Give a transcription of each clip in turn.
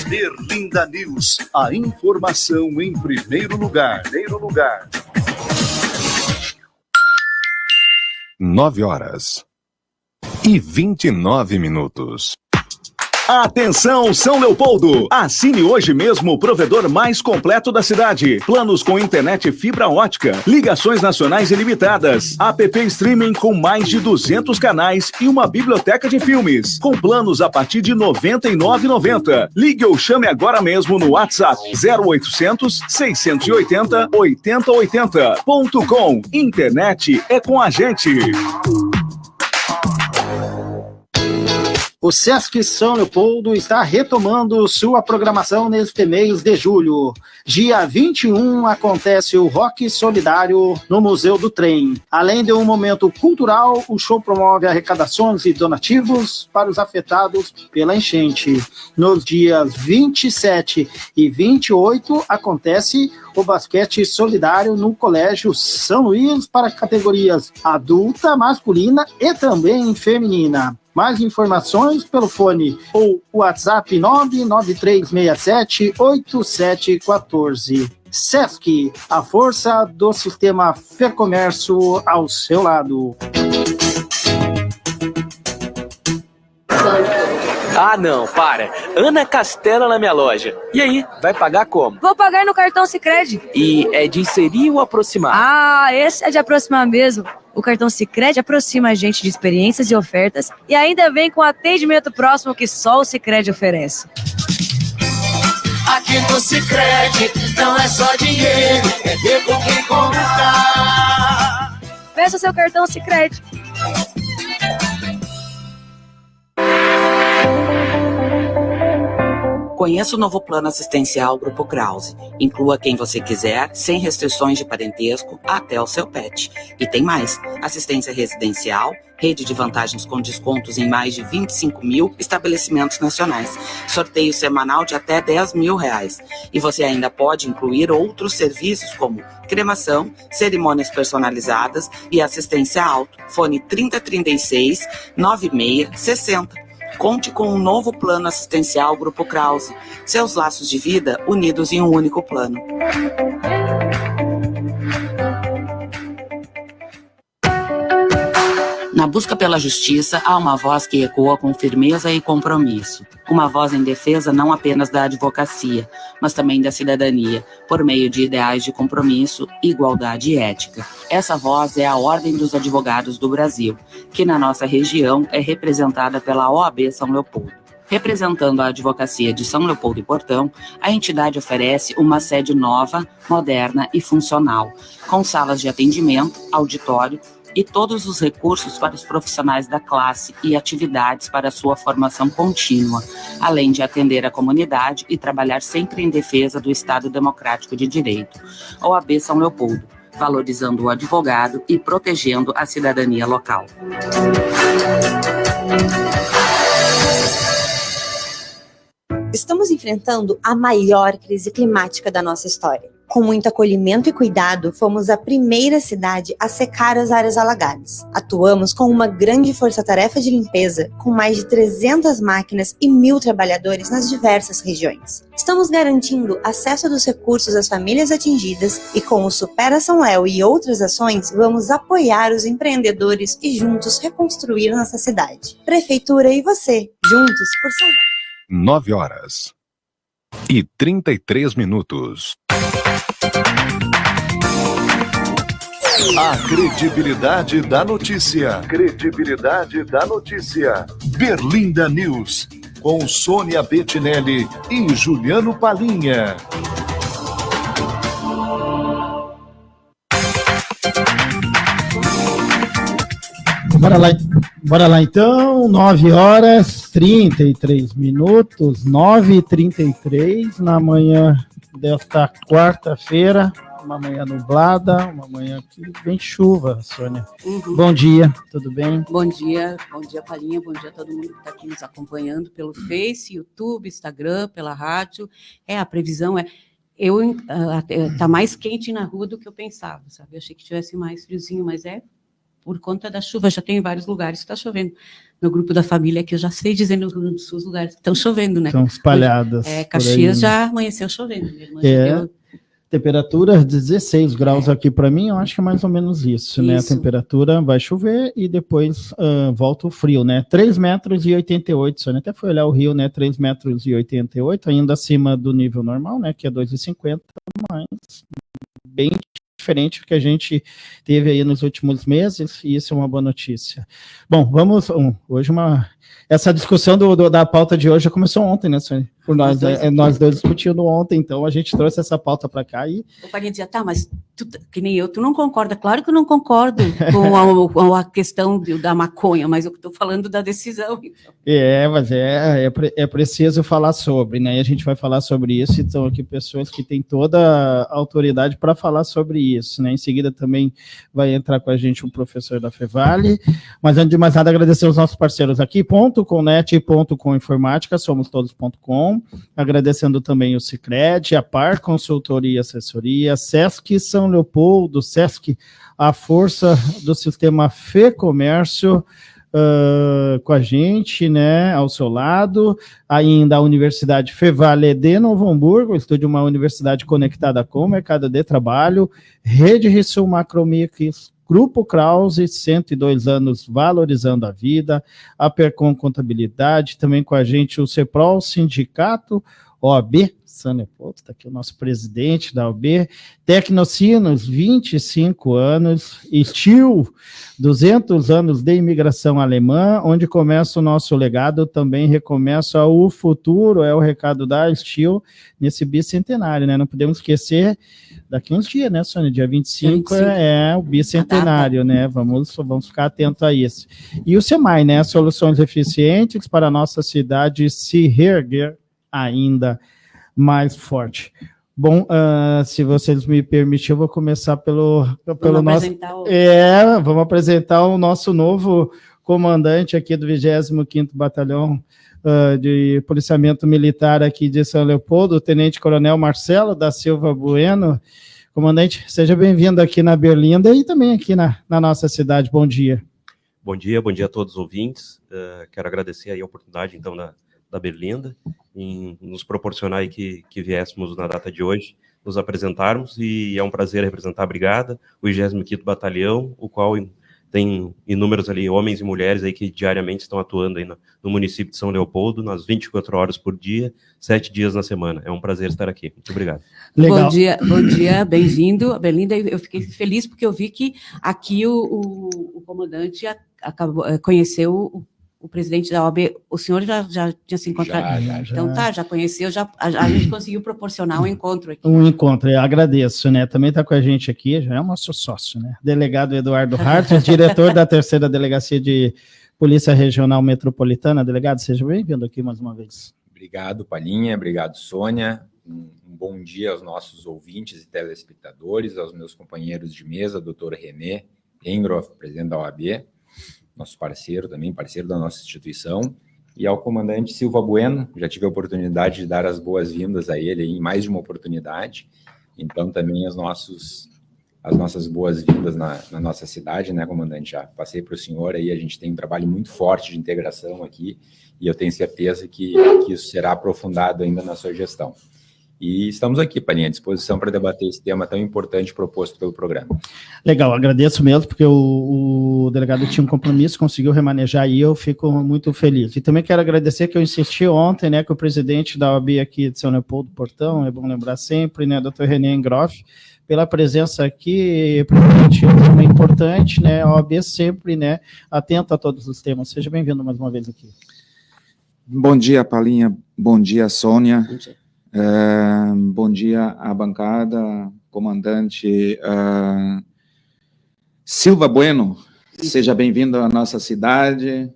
Berlinda News, a informação em primeiro lugar. 9h29. Atenção, São Leopoldo! Assine hoje mesmo o provedor mais completo da cidade. Planos com internet fibra ótica, ligações nacionais ilimitadas, app streaming com mais de 200 canais e uma biblioteca de filmes. Com planos a partir de R$ 99,90. Ligue ou chame agora mesmo no WhatsApp 0800 680 8080.com. Internet é com a gente. O Sesc São Leopoldo está retomando sua programação neste mês de julho. Dia 21 acontece o Rock Solidário no Museu do Trem. Além de um momento cultural, o show promove arrecadações e donativos para os afetados pela enchente. Nos dias 27 e 28 acontece o basquete solidário no Colégio São Luís para categorias adulta, masculina e também feminina. Mais informações pelo fone ou WhatsApp 993678714. Sesc, a força do sistema Fercomércio ao seu lado. Ah, não, para. Ana Castela na minha loja. E aí, vai pagar como? Vou pagar no cartão Sicredi. E é de inserir ou aproximar? Ah, esse é de aproximar mesmo. O cartão Sicredi aproxima a gente de experiências e ofertas e ainda vem com atendimento próximo que só o Sicredi oferece. Aqui no Sicredi não é só dinheiro, é ver com quem contar. Peça o seu cartão Sicredi. Conheça o novo plano assistencial Grupo Krause. Inclua quem você quiser, sem restrições de parentesco, até o seu pet. E tem mais: assistência residencial, rede de vantagens com descontos em mais de 25 mil estabelecimentos nacionais, sorteio semanal de até R$10 mil. E você ainda pode incluir outros serviços como cremação, cerimônias personalizadas e assistência auto. Fone 3036 9660. Conte com um novo plano assistencial Grupo Krause. Seus laços de vida unidos em um único plano. Na busca pela justiça, há uma voz que ecoa com firmeza e compromisso. Uma voz em defesa não apenas da advocacia, mas também da cidadania, por meio de ideais de compromisso, igualdade e ética. Essa voz é a Ordem dos Advogados do Brasil, que na nossa região é representada pela OAB São Leopoldo. Representando a advocacia de São Leopoldo e Portão, a entidade oferece uma sede nova, moderna e funcional, com salas de atendimento, auditório, e todos os recursos para os profissionais da classe e atividades para sua formação contínua, além de atender a comunidade e trabalhar sempre em defesa do Estado Democrático de Direito. OAB São Leopoldo, valorizando o advogado e protegendo a cidadania local. Estamos enfrentando a maior crise climática da nossa história. Com muito acolhimento e cuidado, fomos a primeira cidade a secar as áreas alagadas. Atuamos com uma grande força-tarefa de limpeza, com mais de 300 máquinas e 1.000 trabalhadores nas diversas regiões. Estamos garantindo acesso dos recursos às famílias atingidas e com o Supera São Léo e outras ações, vamos apoiar os empreendedores e juntos reconstruir nossa cidade. Prefeitura e você, juntos por São Léo. 9h33. A credibilidade da notícia. Credibilidade da notícia. Berlinda News, com Sônia Bettinelli e Juliano Palinha. Bora lá então, 9h33, 9h33, na manhã desta quarta-feira, uma manhã nublada, uma manhã que vem chuva, Sônia. Bom dia, tudo bem? Bom dia Palinha, bom dia a todo mundo que está aqui nos acompanhando pelo Face, YouTube, Instagram, pela rádio. A previsão tá mais quente na rua do que eu pensava, sabe? Eu achei que tivesse mais friozinho, mas por conta da chuva, já tem em vários lugares que está chovendo. No grupo da família, que eu já sei dizer nos lugares que estão chovendo, né? Estão espalhadas. Caxias já amanheceu chovendo. Temperatura 16 graus aqui para mim, eu acho que é mais ou menos isso, né? A temperatura vai chover e depois volta o frio, né? 3,88 metros, você até foi olhar o Rio, né? 3,88 metros, ainda acima do nível normal, né? Que é 2,50, mas bem diferente do que a gente teve aí nos últimos meses, e isso é uma boa notícia. Bom, vamos, hoje essa discussão da pauta de hoje já começou ontem, né, Sônia? Por nós dois discutindo ontem, então a gente trouxe essa pauta para cá e... O Palinha dizia, mas tu, que nem eu, tu não concorda? Claro que eu não concordo com a questão da maconha, mas eu estou falando da decisão. Então. Mas é preciso falar sobre, né? E a gente vai falar sobre isso, então aqui pessoas que têm toda a autoridade para falar sobre isso, né? Em seguida também vai entrar com a gente o professor da Fevale, mas antes de mais nada agradecer os nossos parceiros aqui, .com.net e .com Informática, somos todos.com, agradecendo também o Sicredi, a Par Consultoria e Assessoria, Sesc São Leopoldo, Sesc, a força do sistema Fê Comércio, com a gente, né, ao seu lado, ainda a Universidade Fevale de Novo Hamburgo, estúdio uma universidade conectada com o mercado de trabalho, Rede Rissul Macromix, Grupo Krause, 102 anos valorizando a vida, a Percom Contabilidade, também com a gente o CEPROL, Sindicato, OAB, São Leopoldo, está aqui o nosso presidente da OAB, Tecnocinos, 25 anos, Steel, 200 anos de imigração alemã, onde começa o nosso legado, também recomeça o futuro, é o recado da Steel, nesse bicentenário, né? Não podemos esquecer, daqui uns dias, né, Sônia? Dia 25 é o bicentenário, né? Vamos ficar atentos a isso. E o SEMAI, né? Soluções eficientes para a nossa cidade se reerguer ainda mais forte. Bom, se vocês me permitirem, eu vou começar pelo nosso... Vamos apresentar o nosso novo comandante aqui do 25º Batalhão de Policiamento Militar aqui de São Leopoldo, o Tenente Coronel Marcelo da Silva Bueno. Comandante, seja bem-vindo aqui na Berlinda e também aqui na nossa cidade. Bom dia. Bom dia a todos os ouvintes. Quero agradecer aí a oportunidade, então, da Berlinda, em nos proporcionar aí que viéssemos na data de hoje, nos apresentarmos, e é um prazer representar a Brigada, o 25º Batalhão, o qual tem inúmeros ali homens e mulheres aí que diariamente estão atuando aí no município de São Leopoldo, nas 24 horas por dia, 7 dias na semana. É um prazer estar aqui. Muito obrigado. Legal. Bom dia, bem-vindo, Berlinda. Eu fiquei feliz porque eu vi que aqui o comandante conheceu o presidente da OAB. O senhor já tinha se encontrado? Então já conheceu, a gente conseguiu proporcionar um encontro aqui. Um encontro, eu agradeço, né? Também está com a gente aqui, já é o nosso sócio, né? Delegado Eduardo Hart, diretor da 3ª Delegacia de Polícia Regional Metropolitana. Delegado, seja bem-vindo aqui mais uma vez. Obrigado, Palinha, obrigado, Sônia. Um bom dia aos nossos ouvintes e telespectadores, aos meus companheiros de mesa, doutor René Engroff, presidente da OAB, nosso parceiro também, parceiro da nossa instituição, e ao comandante Silva Bueno. Já tive a oportunidade de dar as boas-vindas a ele em mais de uma oportunidade, então também as nossas boas-vindas na nossa cidade, né, comandante? Já passei para o senhor aí, a gente tem um trabalho muito forte de integração aqui, e eu tenho certeza que isso será aprofundado ainda na sua gestão. E estamos aqui, Palinha, à disposição para debater esse tema tão importante proposto pelo programa. Legal, agradeço mesmo, porque o delegado tinha um compromisso, conseguiu remanejar e eu fico muito feliz. E também quero agradecer que eu insisti ontem, né, que o presidente da OAB aqui de São Leopoldo do Portão, é bom lembrar sempre, né, Dr. René Engroff, pela presença aqui, presidente, é importante, né, a OAB sempre, né, atenta a todos os temas. Seja bem-vindo mais uma vez aqui. Bom dia, Palinha, bom dia, Sônia. Bom dia. Bom dia à bancada, comandante Silva Bueno, seja bem-vindo à nossa cidade.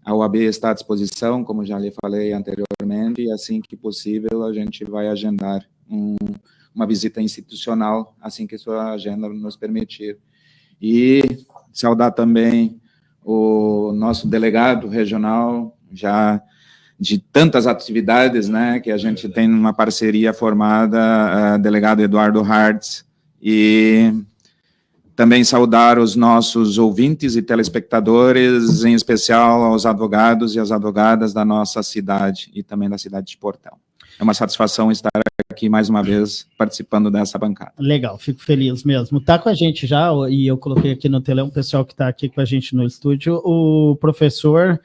A OAB está à disposição, como já lhe falei anteriormente, e assim que possível a gente vai agendar uma visita institucional, assim que sua agenda nos permitir. E saudar também o nosso delegado regional, já de tantas atividades, né, que a gente tem uma parceria formada, delegado Eduardo Hartz, e também saudar os nossos ouvintes e telespectadores, em especial aos advogados e às advogadas da nossa cidade e também da cidade de Portão. É uma satisfação estar aqui mais uma vez participando dessa bancada. Legal, fico feliz mesmo. Está com a gente já, e eu coloquei aqui no telão o pessoal que está aqui com a gente no estúdio, o professor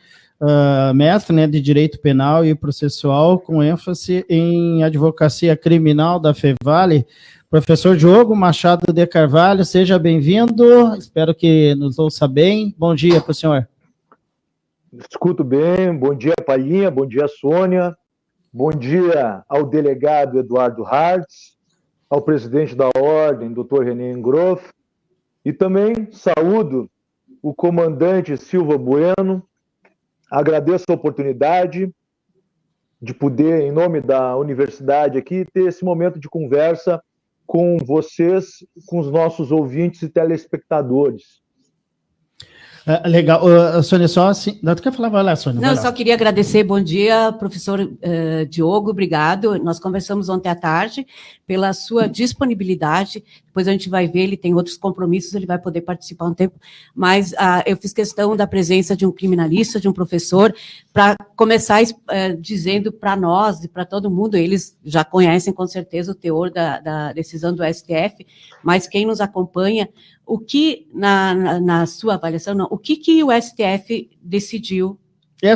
mestre, né, de Direito Penal e Processual, com ênfase em Advocacia Criminal da FEVALE, professor Diogo Machado de Carvalho. Seja bem-vindo, espero que nos ouça bem. Bom dia para o senhor. Escuto bem, bom dia, Palinha, bom dia, Sônia, bom dia ao delegado Eduardo Hartz, ao presidente da Ordem, doutor René Engroff, e também saúdo o comandante Silva Bueno. Agradeço a oportunidade de poder, em nome da universidade aqui, ter esse momento de conversa com vocês, com os nossos ouvintes e telespectadores. Legal. Sônia, só assim... Tu quer falar? Vai lá, Sônia. Não, só queria agradecer. Bom dia, professor Diogo, obrigado. Nós conversamos ontem à tarde pela sua disponibilidade. Depois a gente vai ver, ele tem outros compromissos, ele vai poder participar um tempo. Mas eu fiz questão da presença de um criminalista, de um professor, para começar dizendo para nós e para todo mundo, eles já conhecem com certeza o teor da decisão do STF, mas quem nos acompanha, o que, na sua avaliação, não, o que o STF decidiu?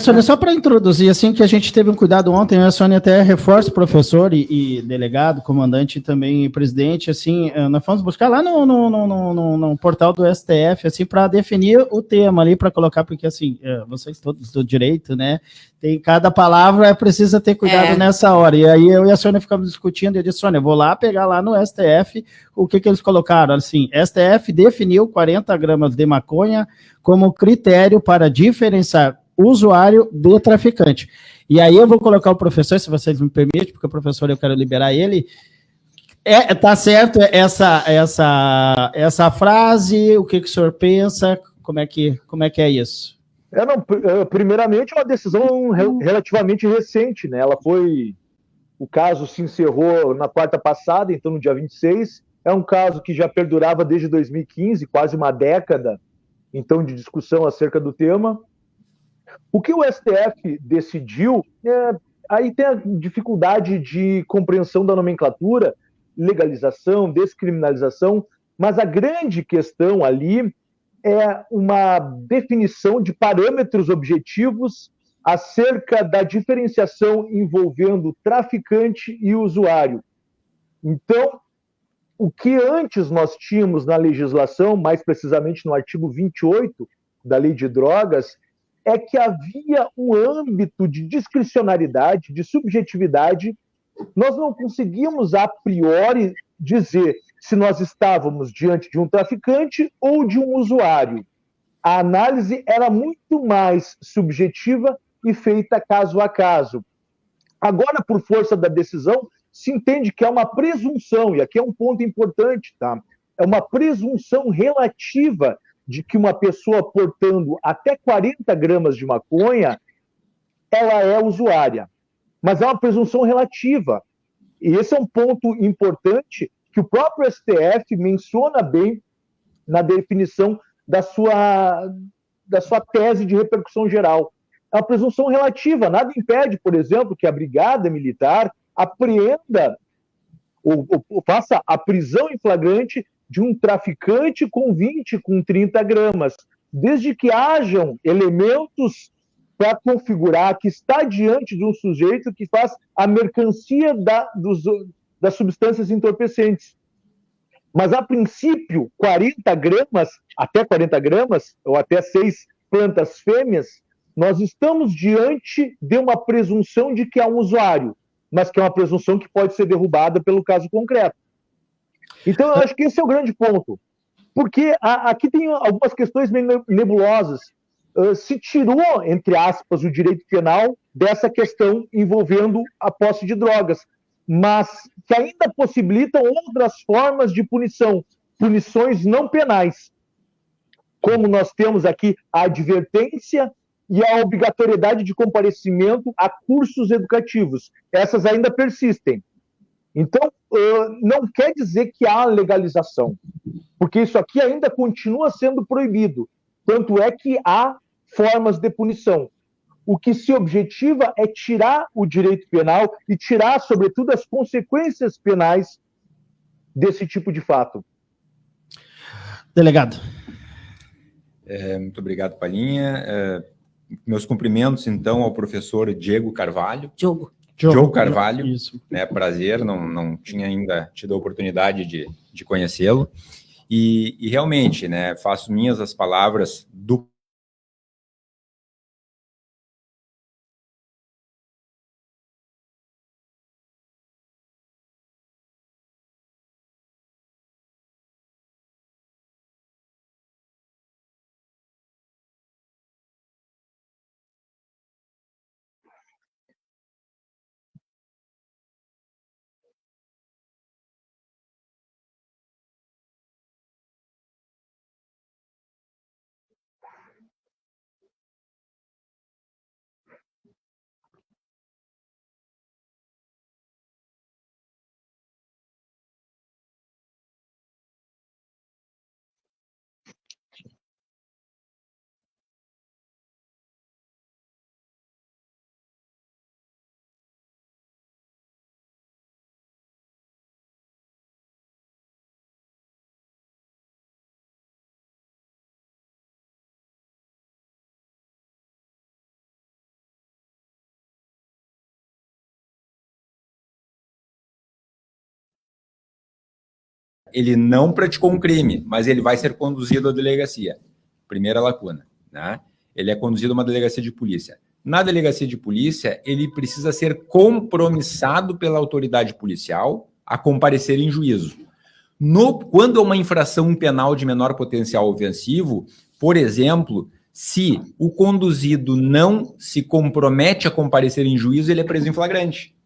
Sônia, só para introduzir, assim, que a gente teve um cuidado ontem, a Sônia até reforça, professor e delegado, comandante e também presidente, assim, nós fomos buscar lá no portal do STF, assim, para definir o tema ali, para colocar, porque, assim, vocês todos do direito, né, tem cada palavra, precisa ter cuidado nessa hora, e aí eu e a Sônia ficamos discutindo, e eu disse, Sônia, vou lá pegar lá no STF o que eles colocaram, assim, STF definiu 40 gramas de maconha como critério para diferenciar usuário do traficante. E aí eu vou colocar o professor, se vocês me permitem, porque o professor eu quero liberar ele. Tá certo essa frase? O que o senhor pensa? Como é que é isso? Primeiramente, é uma decisão relativamente recente, né? O caso se encerrou na quarta passada, então no dia 26. É um caso que já perdurava desde 2015, quase uma década, então, de discussão acerca do tema. O que o STF decidiu, aí tem a dificuldade de compreensão da nomenclatura, legalização, descriminalização, mas a grande questão ali é uma definição de parâmetros objetivos acerca da diferenciação envolvendo traficante e usuário. Então, o que antes nós tínhamos na legislação, mais precisamente no artigo 28 da Lei de Drogas, é que havia um âmbito de discricionariedade, de subjetividade. Nós não conseguíamos, a priori, dizer se nós estávamos diante de um traficante ou de um usuário. A análise era muito mais subjetiva e feita caso a caso. Agora, por força da decisão, se entende que é uma presunção, e aqui é um ponto importante, tá? É uma presunção relativa de que uma pessoa portando até 40 gramas de maconha, ela é usuária. Mas é uma presunção relativa. E esse é um ponto importante que o próprio STF menciona bem na definição da sua tese de repercussão geral. É uma presunção relativa. Nada impede, por exemplo, que a Brigada Militar apreenda ou faça a prisão em flagrante de um traficante com 20, com 30 gramas, desde que hajam elementos para configurar que está diante de um sujeito que faz a mercancia das substâncias entorpecentes. Mas, a princípio, 40 gramas, até 40 gramas, ou até 6 plantas fêmeas, nós estamos diante de uma presunção de que é um usuário, mas que é uma presunção que pode ser derrubada pelo caso concreto. Então, eu acho que esse é o grande ponto. Porque aqui tem algumas questões meio nebulosas. Se tirou, entre aspas, o direito penal dessa questão envolvendo a posse de drogas, mas que ainda possibilitam outras formas de punição, punições não penais, como nós temos aqui a advertência e a obrigatoriedade de comparecimento a cursos educativos. Essas ainda persistem. Então, não quer dizer que há legalização, porque isso aqui ainda continua sendo proibido. Tanto é que há formas de punição. O que se objetiva é tirar o direito penal e tirar, sobretudo, as consequências penais desse tipo de fato. Delegado. Muito obrigado, Palhinha. Meus cumprimentos, então, ao professor Diego Carvalho. Diogo Carvalho. Isso. Prazer, não tinha ainda tido a oportunidade de conhecê-lo. E realmente, faço minhas as palavras do ele não praticou um crime, mas ele vai ser conduzido à delegacia. Primeira lacuna, Ele é conduzido a uma delegacia de polícia. Na delegacia de polícia, ele precisa ser compromissado pela autoridade policial a comparecer em juízo. Quando é uma infração penal de menor potencial ofensivo, por exemplo, se o conduzido não se compromete a comparecer em juízo, ele é preso em flagrante.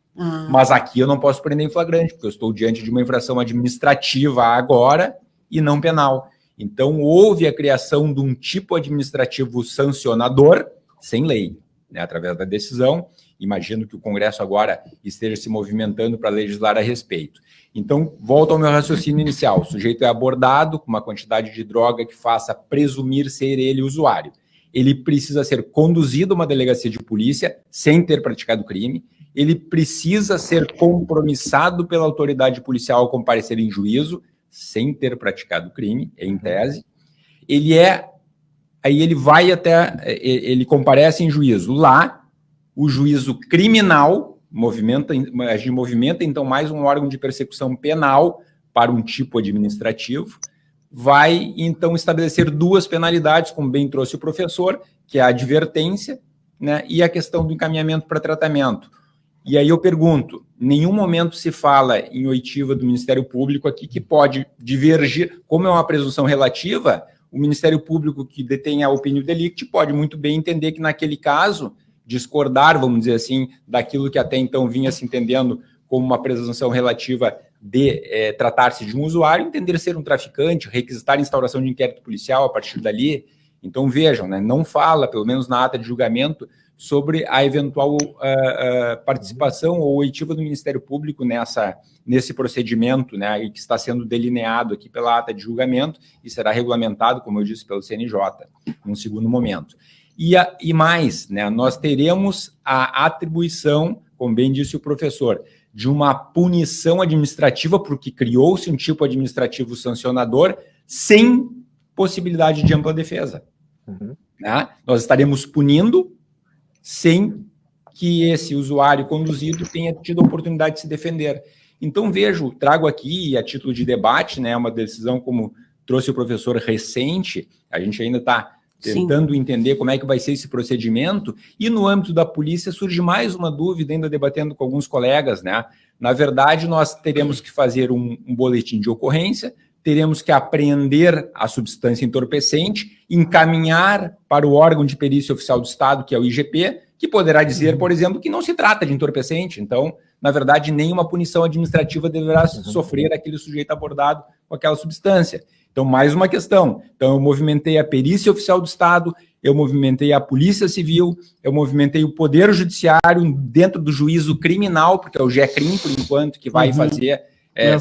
Mas aqui eu não posso prender em flagrante, porque eu estou diante de uma infração administrativa agora e não penal. Então, houve a criação de um tipo administrativo sancionador, sem lei, através da decisão. Imagino que o Congresso agora esteja se movimentando para legislar a respeito. Então, volto ao meu raciocínio inicial. O sujeito é abordado com uma quantidade de droga que faça presumir ser ele usuário. Ele precisa ser conduzido a uma delegacia de polícia sem ter praticado crime. Ele precisa ser compromissado pela autoridade policial ao comparecer em juízo, sem ter praticado crime, em tese. Aí ele vai ele comparece em juízo. Lá, o juízo criminal movimenta então mais um órgão de persecução penal para um tipo administrativo, vai então estabelecer duas penalidades, como bem trouxe o professor, que é a advertência, e a questão do encaminhamento para tratamento. E aí eu pergunto, em nenhum momento se fala em oitiva do Ministério Público aqui que pode divergir, como é uma presunção relativa, o Ministério Público que detém a opinião delicti pode muito bem entender que naquele caso discordar, vamos dizer assim, daquilo que até então vinha se entendendo como uma presunção relativa de tratar-se de um usuário, entender ser um traficante, requisitar a instauração de inquérito policial a partir dali. Então, vejam, né, não fala, pelo menos na ata de julgamento, sobre a eventual participação ou oitiva do Ministério Público nesse procedimento, né, que está sendo delineado aqui pela ata de julgamento e será regulamentado, como eu disse, pelo CNJ, num segundo momento. E mais, né, nós teremos a atribuição, como bem disse o professor, de uma punição administrativa, porque criou-se um tipo administrativo sancionador sem possibilidade de ampla defesa. Né? Nós estaremos punindo sem que esse usuário conduzido tenha tido a oportunidade de se defender. Então, trago aqui, a título de debate, né, uma decisão, como trouxe o professor, recente, a gente ainda está tentando entender como é que vai ser esse procedimento, e no âmbito da polícia surge mais uma dúvida, ainda debatendo com alguns colegas, né? Na verdade, nós teremos que fazer um boletim de ocorrência, teremos que apreender a substância entorpecente, encaminhar para o órgão de perícia oficial do Estado, que é o IGP, que poderá dizer, por exemplo, que não se trata de entorpecente. Então, na verdade, nenhuma punição administrativa deverá sofrer aquele sujeito abordado com aquela substância. Então, mais uma questão. Então, eu movimentei a perícia oficial do Estado, eu movimentei a Polícia Civil, eu movimentei o Poder Judiciário dentro do juízo criminal, porque é o GECRIM, por enquanto, que vai fazer...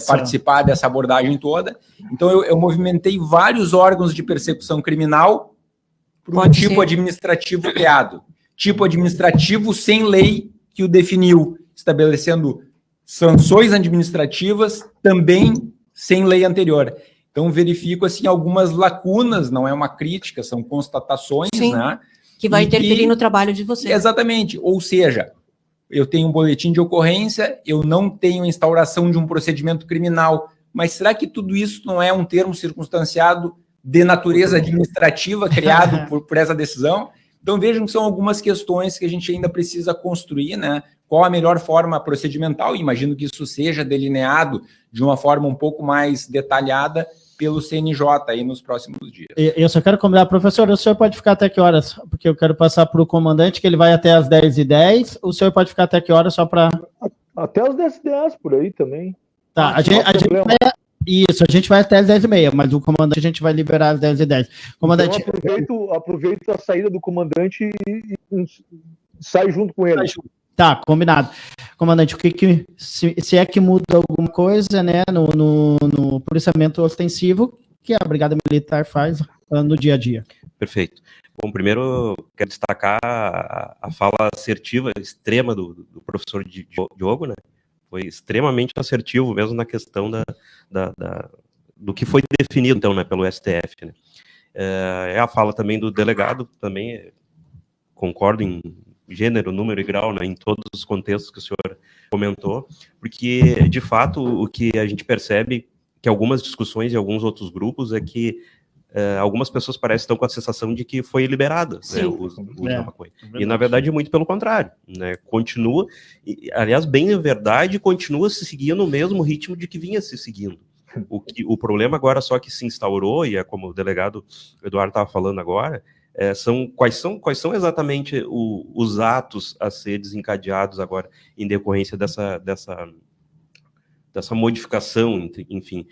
participar dessa abordagem toda. Então, eu movimentei vários órgãos de persecução criminal para um tipo administrativo criado. Tipo administrativo sem lei que o definiu, estabelecendo sanções administrativas também sem lei anterior. Então, verifico, assim, algumas lacunas, não é uma crítica, são constatações, né? Que vai interferir no trabalho de vocês. Exatamente. Ou seja, eu tenho um boletim de ocorrência, eu não tenho instauração de um procedimento criminal, mas será que tudo isso não é um termo circunstanciado de natureza administrativa criado por essa decisão? Então vejam que são algumas questões que a gente ainda precisa construir, né? Qual a melhor forma procedimental? Imagino que isso seja delineado de uma forma um pouco mais detalhada pelo CNJ aí nos próximos dias. Eu só quero combinar, professor, o senhor pode ficar até que horas? Porque eu quero passar para o comandante, que ele vai até às 10h10. O senhor pode ficar até que horas só para... Até às 10h10 por aí também. Tá, a gente vai até às 10h30, mas o comandante a gente vai liberar às 10h10. Comandante... Então aproveito a saída do comandante e sai junto com ele. Tá, combinado. Comandante, se é que muda alguma coisa, né, no policiamento ostensivo que a Brigada Militar faz no dia a dia? Perfeito. Bom, primeiro quero destacar a fala assertiva extrema do professor Diogo, né? Foi extremamente assertivo mesmo na questão do que foi definido, então, né, pelo STF, né? É a fala também do delegado, também concordo em gênero, número e grau, né, em todos os contextos que o senhor comentou, porque, de fato, o que a gente percebe que algumas discussões e alguns outros grupos é que algumas pessoas parecem estar com a sensação de que foi liberada, né, o uso da maconha. E, na verdade, muito pelo contrário, né, continua, aliás, bem na verdade, continua se seguindo no mesmo ritmo de que vinha se seguindo. O problema agora só que se instaurou, e é como o delegado Eduardo estava falando agora, quais são exatamente os atos a ser desencadeados agora em decorrência dessa modificação, enfim.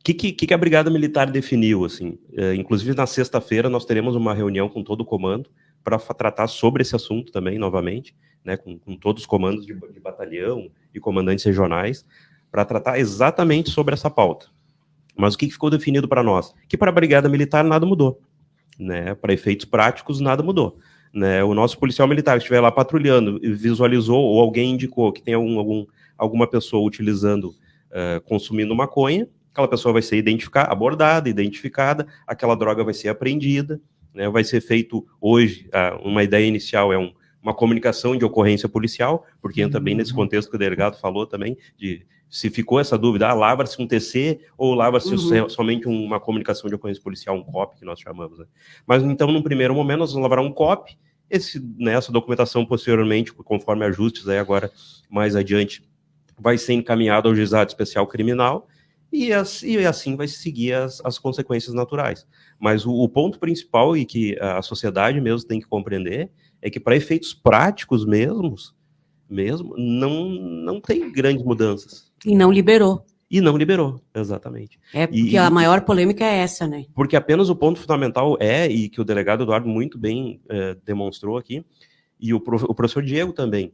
Que a Brigada Militar definiu, assim? Inclusive, na sexta-feira, nós teremos uma reunião com todo o comando para tratar sobre esse assunto também, novamente, né, com todos os comandos de batalhão e comandantes regionais, para tratar exatamente sobre essa pauta. Mas o que ficou definido para nós? Que para a Brigada Militar nada mudou. Né, para efeitos práticos, nada mudou. Né, o nosso policial militar que estiver lá patrulhando e visualizou, ou alguém indicou que tem alguma pessoa utilizando, consumindo maconha, aquela pessoa vai ser abordada, identificada, aquela droga vai ser apreendida, né, vai ser feito hoje, uma ideia inicial é uma comunicação de ocorrência policial, porque entra bem nesse contexto que o delegado falou também, de se ficou essa dúvida, lavra-se um TC ou lavra-se somente uma comunicação de ocorrência policial, um COP, que nós chamamos. Né? Mas, então, num primeiro momento, nós vamos lavrar um COP, essa documentação, posteriormente, conforme ajustes, aí agora, mais adiante, vai ser encaminhado ao Juizado Especial Criminal, e assim vai se seguir as consequências naturais. Mas o ponto principal e que a sociedade mesmo tem que compreender é que para efeitos práticos mesmo, não tem grandes mudanças. E não liberou. E não liberou, exatamente. Porque a maior polêmica é essa, né? Porque apenas o ponto fundamental e que o delegado Eduardo muito bem demonstrou aqui, e o professor Diogo também,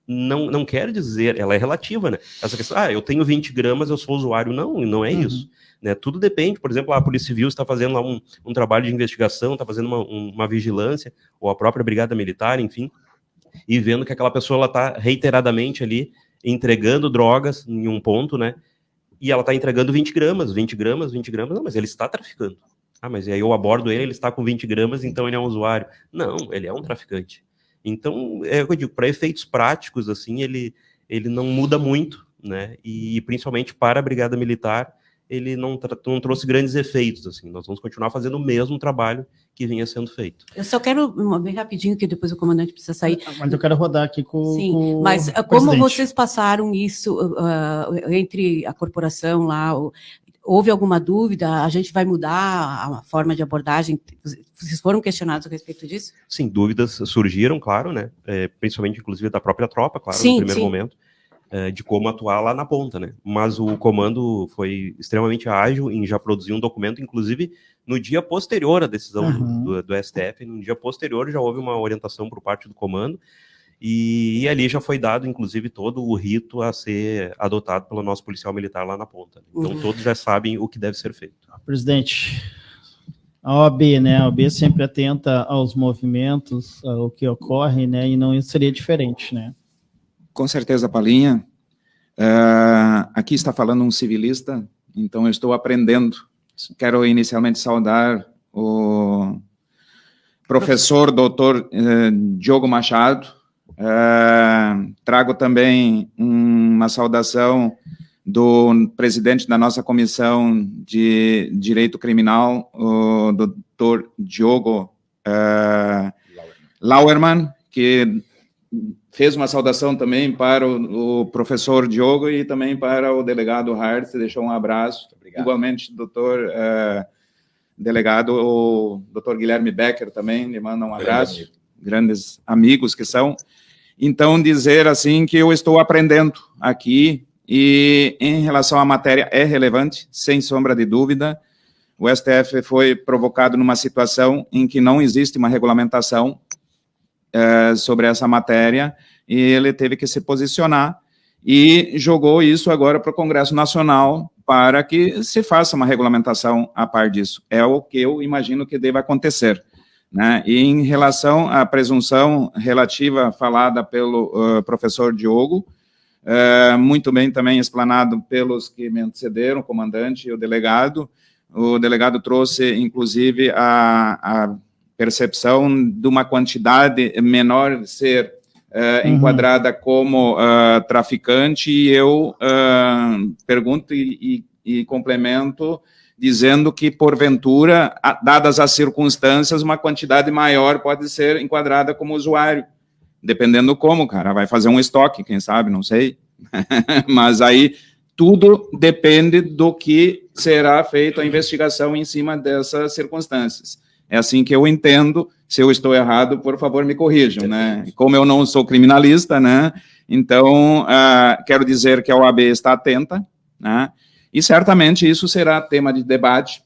não quer dizer, ela é relativa, né? Essa questão, eu tenho 20 gramas, eu sou usuário. Não é isso. Né? Tudo depende, por exemplo, a Polícia Civil está fazendo lá um trabalho de investigação, está fazendo uma vigilância, ou a própria Brigada Militar, enfim, e vendo que aquela pessoa está reiteradamente ali entregando drogas em um ponto, né? E ela está entregando 20 gramas, não, mas ele está traficando. Mas aí eu abordo ele está com 20 gramas, então ele é um usuário. Não, ele é um traficante. Então, é o que eu digo, para efeitos práticos, assim, ele não muda muito, né? E principalmente para a Brigada Militar, ele não trouxe grandes efeitos, assim. Nós vamos continuar fazendo o mesmo trabalho que vinha sendo feito. Eu só quero, bem rapidinho, que depois o comandante precisa sair. Mas eu quero rodar aqui com Sim, com mas o como presidente. vocês passaram isso entre a corporação lá, houve alguma dúvida? A gente vai mudar a forma de abordagem? Vocês foram questionados a respeito disso? Sim, dúvidas surgiram, claro, né? Principalmente, inclusive, da própria tropa, claro, sim, no primeiro sim. momento, de como atuar lá na ponta, né? Mas o comando foi extremamente ágil em já produzir um documento, inclusive no dia posterior à decisão do STF, no dia posterior já houve uma orientação por parte do comando, e ali já foi dado, inclusive, todo o rito a ser adotado pelo nosso policial militar lá na ponta. Então, todos já sabem o que deve ser feito. Presidente, a OAB, né? A OAB sempre atenta aos movimentos, ao que ocorre, né? E não seria diferente, né? Com certeza, Palinha. Aqui está falando um civilista, então eu estou aprendendo. Quero inicialmente saudar o professor doutor Diogo Machado. Trago também uma saudação do presidente da nossa comissão de Direito Criminal, o doutor Diogo Lauermann, que fez uma saudação também para o professor Diogo e também para o delegado Hart, deixou um abraço. Igualmente, doutor delegado, o doutor Guilherme Becker também, lhe manda um abraço. Grandes amigos que são. Então, dizer assim que eu estou aprendendo aqui e em relação à matéria é relevante, sem sombra de dúvida. O STF foi provocado numa situação em que não existe uma regulamentação sobre essa matéria e ele teve que se posicionar e jogou isso agora para o Congresso Nacional para que se faça uma regulamentação a par disso. É o que eu imagino que deva acontecer. Né? E em relação à presunção relativa falada pelo professor Diogo, muito bem também explanado pelos que me antecederam, o comandante e o delegado trouxe, inclusive, a percepção de uma quantidade menor ser enquadrada como traficante, e eu pergunto e complemento, dizendo que, porventura, dadas as circunstâncias, uma quantidade maior pode ser enquadrada como usuário, dependendo como, cara, vai fazer um estoque, quem sabe, não sei, mas aí tudo depende do que será feita a investigação em cima dessas circunstâncias. É assim que eu entendo. Se eu estou errado, por favor, me corrijam, né? Como eu não sou criminalista, né? Então, quero dizer que a OAB está atenta, né? E certamente isso será tema de debate,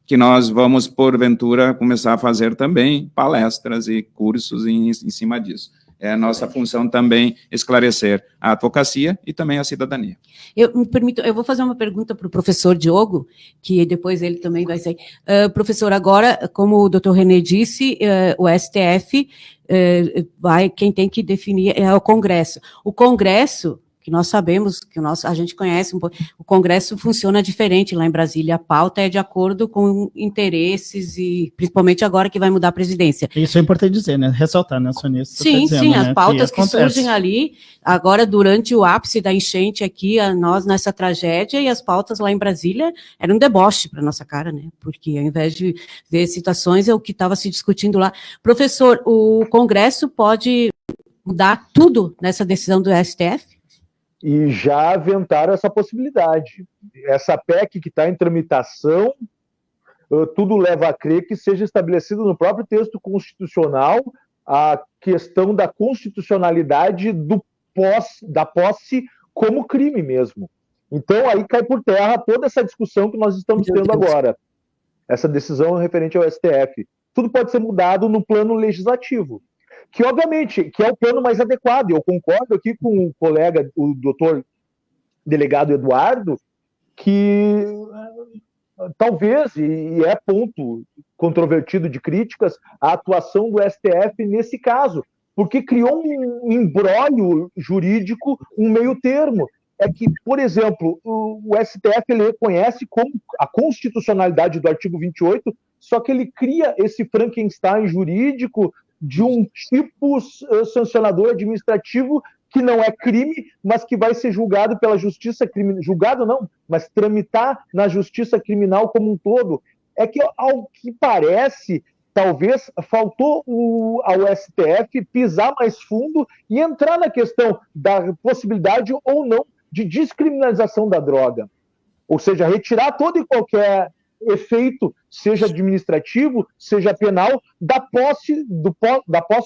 que nós vamos, porventura, começar a fazer também palestras e cursos em cima disso. É a nossa função também esclarecer a advocacia e também a cidadania. Eu vou fazer uma pergunta para o professor Diogo, que depois ele também vai sair. Professor, agora, como o doutor René disse, o STF quem tem que definir é o Congresso. O Congresso, que nós sabemos, a gente conhece um pouco, o Congresso funciona diferente lá em Brasília, a pauta é de acordo com interesses e principalmente agora que vai mudar a presidência. Isso é importante dizer, né? Ressaltar, né, Sonia? Sim, as pautas que surgem ali, agora durante o ápice da enchente aqui, nós nessa tragédia, e as pautas lá em Brasília eram um deboche para nossa cara, né? Porque ao invés de ver situações, é o que estava se discutindo lá. Professor, o Congresso pode mudar tudo nessa decisão do STF? e já aventaram essa possibilidade. Essa PEC que está em tramitação, tudo leva a crer que seja estabelecido no próprio texto constitucional a questão da constitucionalidade da posse como crime mesmo. Então, aí cai por terra toda essa discussão que nós estamos tendo agora. Essa decisão referente ao STF. Tudo pode ser mudado no plano legislativo, que, obviamente, que é o plano mais adequado. Eu concordo aqui com o colega, o doutor delegado Eduardo, que talvez, e é ponto controvertido de críticas, a atuação do STF nesse caso, porque criou um imbróglio jurídico, um meio termo. É que, por exemplo, o STF ele reconhece como a constitucionalidade do artigo 28, só que ele cria esse Frankenstein jurídico de um tipo sancionador administrativo que não é crime, mas que vai ser julgado pela justiça criminal. Julgado não, mas tramitar na justiça criminal como um todo. É que, ao que parece, talvez faltou ao STF pisar mais fundo e entrar na questão da possibilidade ou não de descriminalização da droga. Ou seja, retirar todo e qualquer efeito, seja administrativo, seja penal, da posse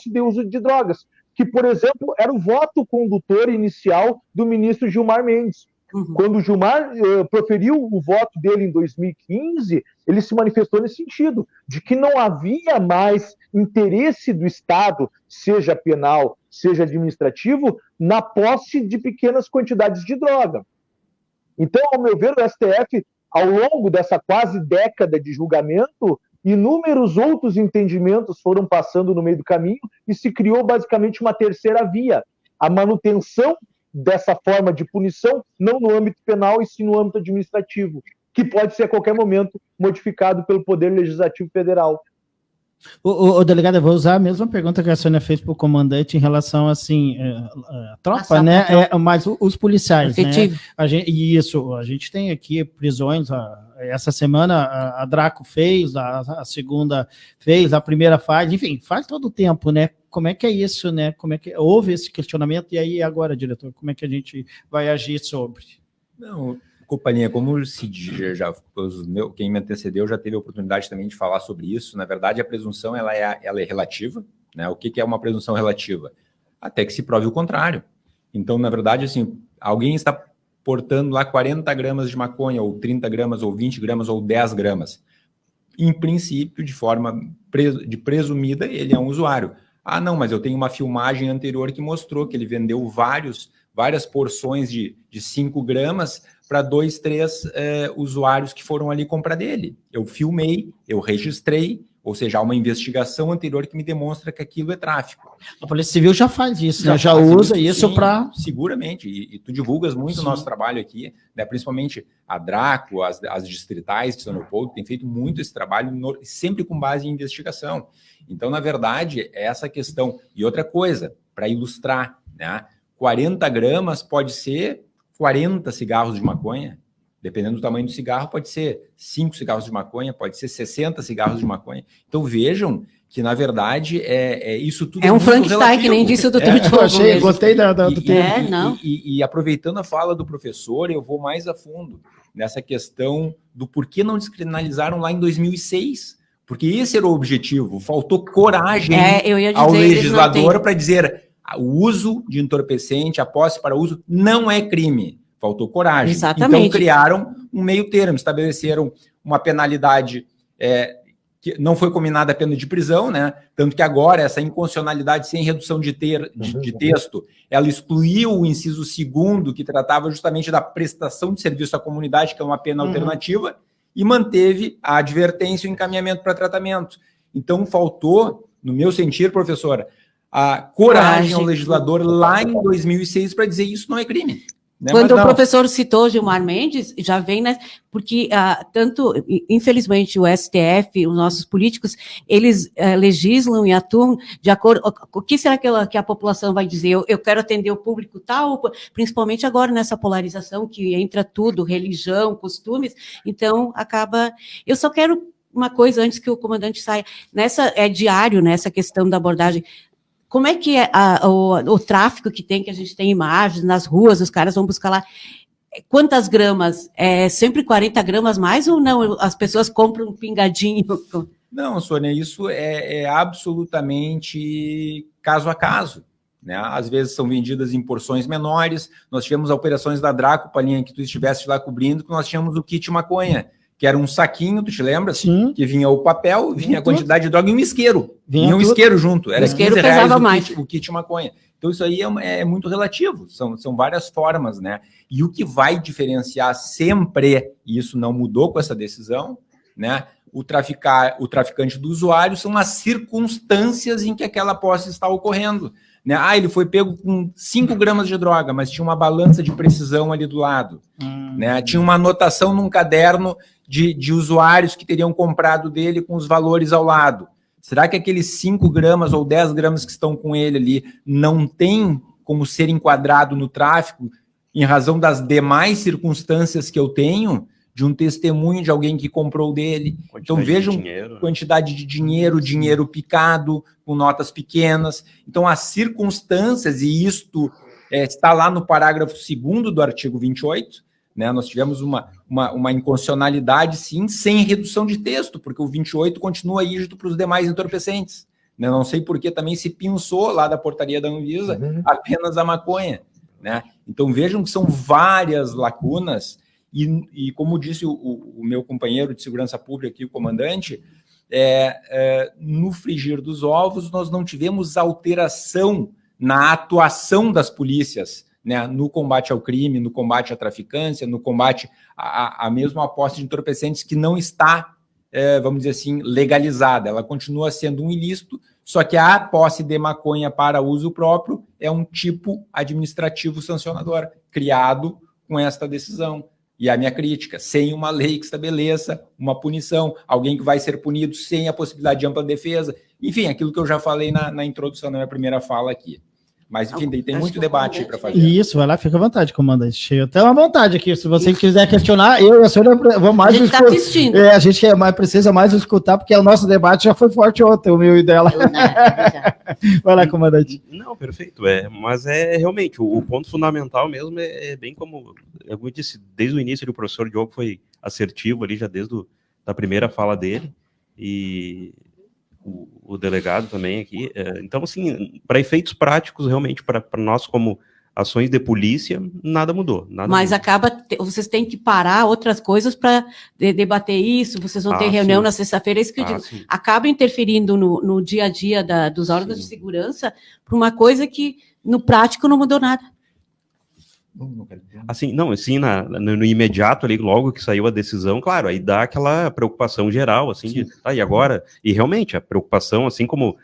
de uso de drogas, que, por exemplo, era o voto condutor inicial do ministro Gilmar Mendes. Quando o Gilmar proferiu o voto dele em 2015, ele se manifestou nesse sentido, de que não havia mais interesse do Estado, seja penal, seja administrativo, na posse de pequenas quantidades de droga. Então, ao meu ver, o STF, ao longo dessa quase década de julgamento, inúmeros outros entendimentos foram passando no meio do caminho e se criou basicamente uma terceira via, a manutenção dessa forma de punição, não no âmbito penal e sim no âmbito administrativo, que pode ser a qualquer momento modificado pelo Poder Legislativo Federal. O delegado, eu vou usar a mesma pergunta que a Sônia fez para o comandante em relação, assim, a tropa, né? Mas os policiais, efetivo, né? A gente tem aqui prisões, essa semana a Draco fez, a segunda fez, a primeira faz, enfim, faz todo o tempo, né? Como é que é isso, né? Como é que houve esse questionamento? E aí, agora, diretor, como é que a gente vai agir sobre? Não, companhia, como o Cid quem me antecedeu já teve a oportunidade também de falar sobre isso. Na verdade, a presunção ela é relativa, né? O que é uma presunção relativa? Até que se prove o contrário. Então, na verdade, assim, alguém está portando lá 40 gramas de maconha, ou 30 gramas, ou 20 gramas, ou 10 gramas. Em princípio, de forma presumida, ele é um usuário. Ah, não, mas eu tenho uma filmagem anterior que mostrou que ele vendeu várias porções de 5 gramas para 2, 3 usuários que foram ali comprar dele. Eu filmei, eu registrei, ou seja, há uma investigação anterior que me demonstra que aquilo é tráfico. A Polícia Civil já faz isso, né? Já usa isso para... Seguramente, e tu divulgas muito o nosso trabalho aqui, né? Principalmente a Draco, as distritais de São Leopoldo, tem feito muito esse trabalho, sempre com base em investigação. Então, na verdade, é essa questão. E outra coisa, para ilustrar, né? 40 gramas pode ser 40 cigarros de maconha, dependendo do tamanho do cigarro, pode ser 5 cigarros de maconha, pode ser 60 cigarros de maconha. Então, vejam que, na verdade, isso tudo é um Frankenstein, que nem disse o doutor Diogo. Gostei do termo. E aproveitando a fala do professor, eu vou mais a fundo nessa questão do porquê não descriminalizaram lá em 2006. Porque esse era o objetivo. Faltou coragem ao legislador para dizer o uso de entorpecente, a posse para uso, não é crime. Faltou coragem. Exatamente. Então, criaram um meio termo, estabeleceram uma penalidade que não foi combinada a pena de prisão, né? Tanto que agora essa inconstitucionalidade sem redução de texto, ela excluiu o inciso 2º, que tratava justamente da prestação de serviço à comunidade, que é uma pena alternativa, e manteve a advertência e o encaminhamento para tratamento. Então, faltou, no meu sentir, professora, a coragem ao legislador lá em 2006 para dizer isso não é crime. Né? Quando o professor citou Gilmar Mendes, já vem, né? Porque tanto, infelizmente, o STF, os nossos políticos, eles legislam e atuam de acordo. O que será que a população vai dizer? Eu quero atender o público tal, principalmente agora nessa polarização que entra tudo, religião, costumes. Então, acaba. Eu só quero uma coisa antes que o comandante saia. É diário, nessa questão da abordagem. como é que é o tráfico que a gente tem imagens nas ruas, os caras vão buscar lá. Quantas gramas? É sempre 40 gramas mais ou não? As pessoas compram um pingadinho? Não, Sônia, isso é absolutamente caso a caso, né? Às vezes são vendidas em porções menores. Nós tivemos operações da Draco, Palinha, que tu estivesse lá cobrindo, que nós tínhamos o kit maconha, que era um saquinho, tu te lembras? Sim. Que vinha o papel, vinha a quantidade de droga e um isqueiro. Vinha um isqueiro junto. Era R$15 o kit maconha. Então, isso aí é muito relativo, são várias formas, né? E o que vai diferenciar sempre, e isso não mudou com essa decisão, né? O traficante do usuário são as circunstâncias em que aquela posse está ocorrendo, né? Ele foi pego com 5 gramas de droga, mas tinha uma balança de precisão ali do lado, né? Tinha uma anotação num caderno de usuários que teriam comprado dele com os valores ao lado. Será que aqueles 5 gramas ou 10 gramas que estão com ele ali não tem como ser enquadrado no tráfico em razão das demais circunstâncias que eu tenho, de um testemunho de alguém que comprou dele? Então vejam quantidade de dinheiro, dinheiro picado, com notas pequenas. Então as circunstâncias, e isto está lá no parágrafo 2º do artigo 28, né? Nós tivemos uma inconstitucionalidade, sim, sem redução de texto, porque o 28 continua rígido para os demais entorpecentes, né? Não sei por que também se pinçou lá da portaria da Anvisa apenas a maconha, né? Então vejam que são várias lacunas, e como disse o meu companheiro de segurança pública aqui, o comandante, no frigir dos ovos nós não tivemos alteração na atuação das polícias, né, no combate ao crime, no combate à traficância, no combate à mesma posse de entorpecentes, que não está, vamos dizer assim, legalizada. Ela continua sendo um ilícito, só que a posse de maconha para uso próprio é um tipo administrativo sancionador, criado com esta decisão. E a minha crítica, sem uma lei que estabeleça uma punição, alguém que vai ser punido sem a possibilidade de ampla defesa, enfim, aquilo que eu já falei na introdução, na minha primeira fala aqui. Mas, enfim, tem muito debate aí para fazer. Isso, vai lá, fica à vontade, comandante. Eu tenho uma vontade aqui, se você quiser questionar, eu e a senhora vamos mais... A gente está assistindo. A gente precisa mais escutar, porque o nosso debate já foi forte ontem, o meu e dela. Vai lá, comandante. Não, perfeito. Mas realmente, o ponto fundamental mesmo é bem como eu disse, desde o início o professor Diogo foi assertivo ali, já desde a primeira fala dele, e... O delegado também aqui. Então, assim, para efeitos práticos, realmente, para nós como ações de polícia, nada mudou. Mas vocês têm que parar outras coisas para debater isso, vocês vão ter reunião na sexta-feira, é isso que eu digo. Acaba interferindo no dia a dia dos órgãos de segurança por uma coisa que, no prático, não mudou nada. Assim, não, assim, no imediato ali, logo que saiu a decisão, claro, aí dá aquela preocupação geral, assim, e agora? E realmente, a preocupação, assim como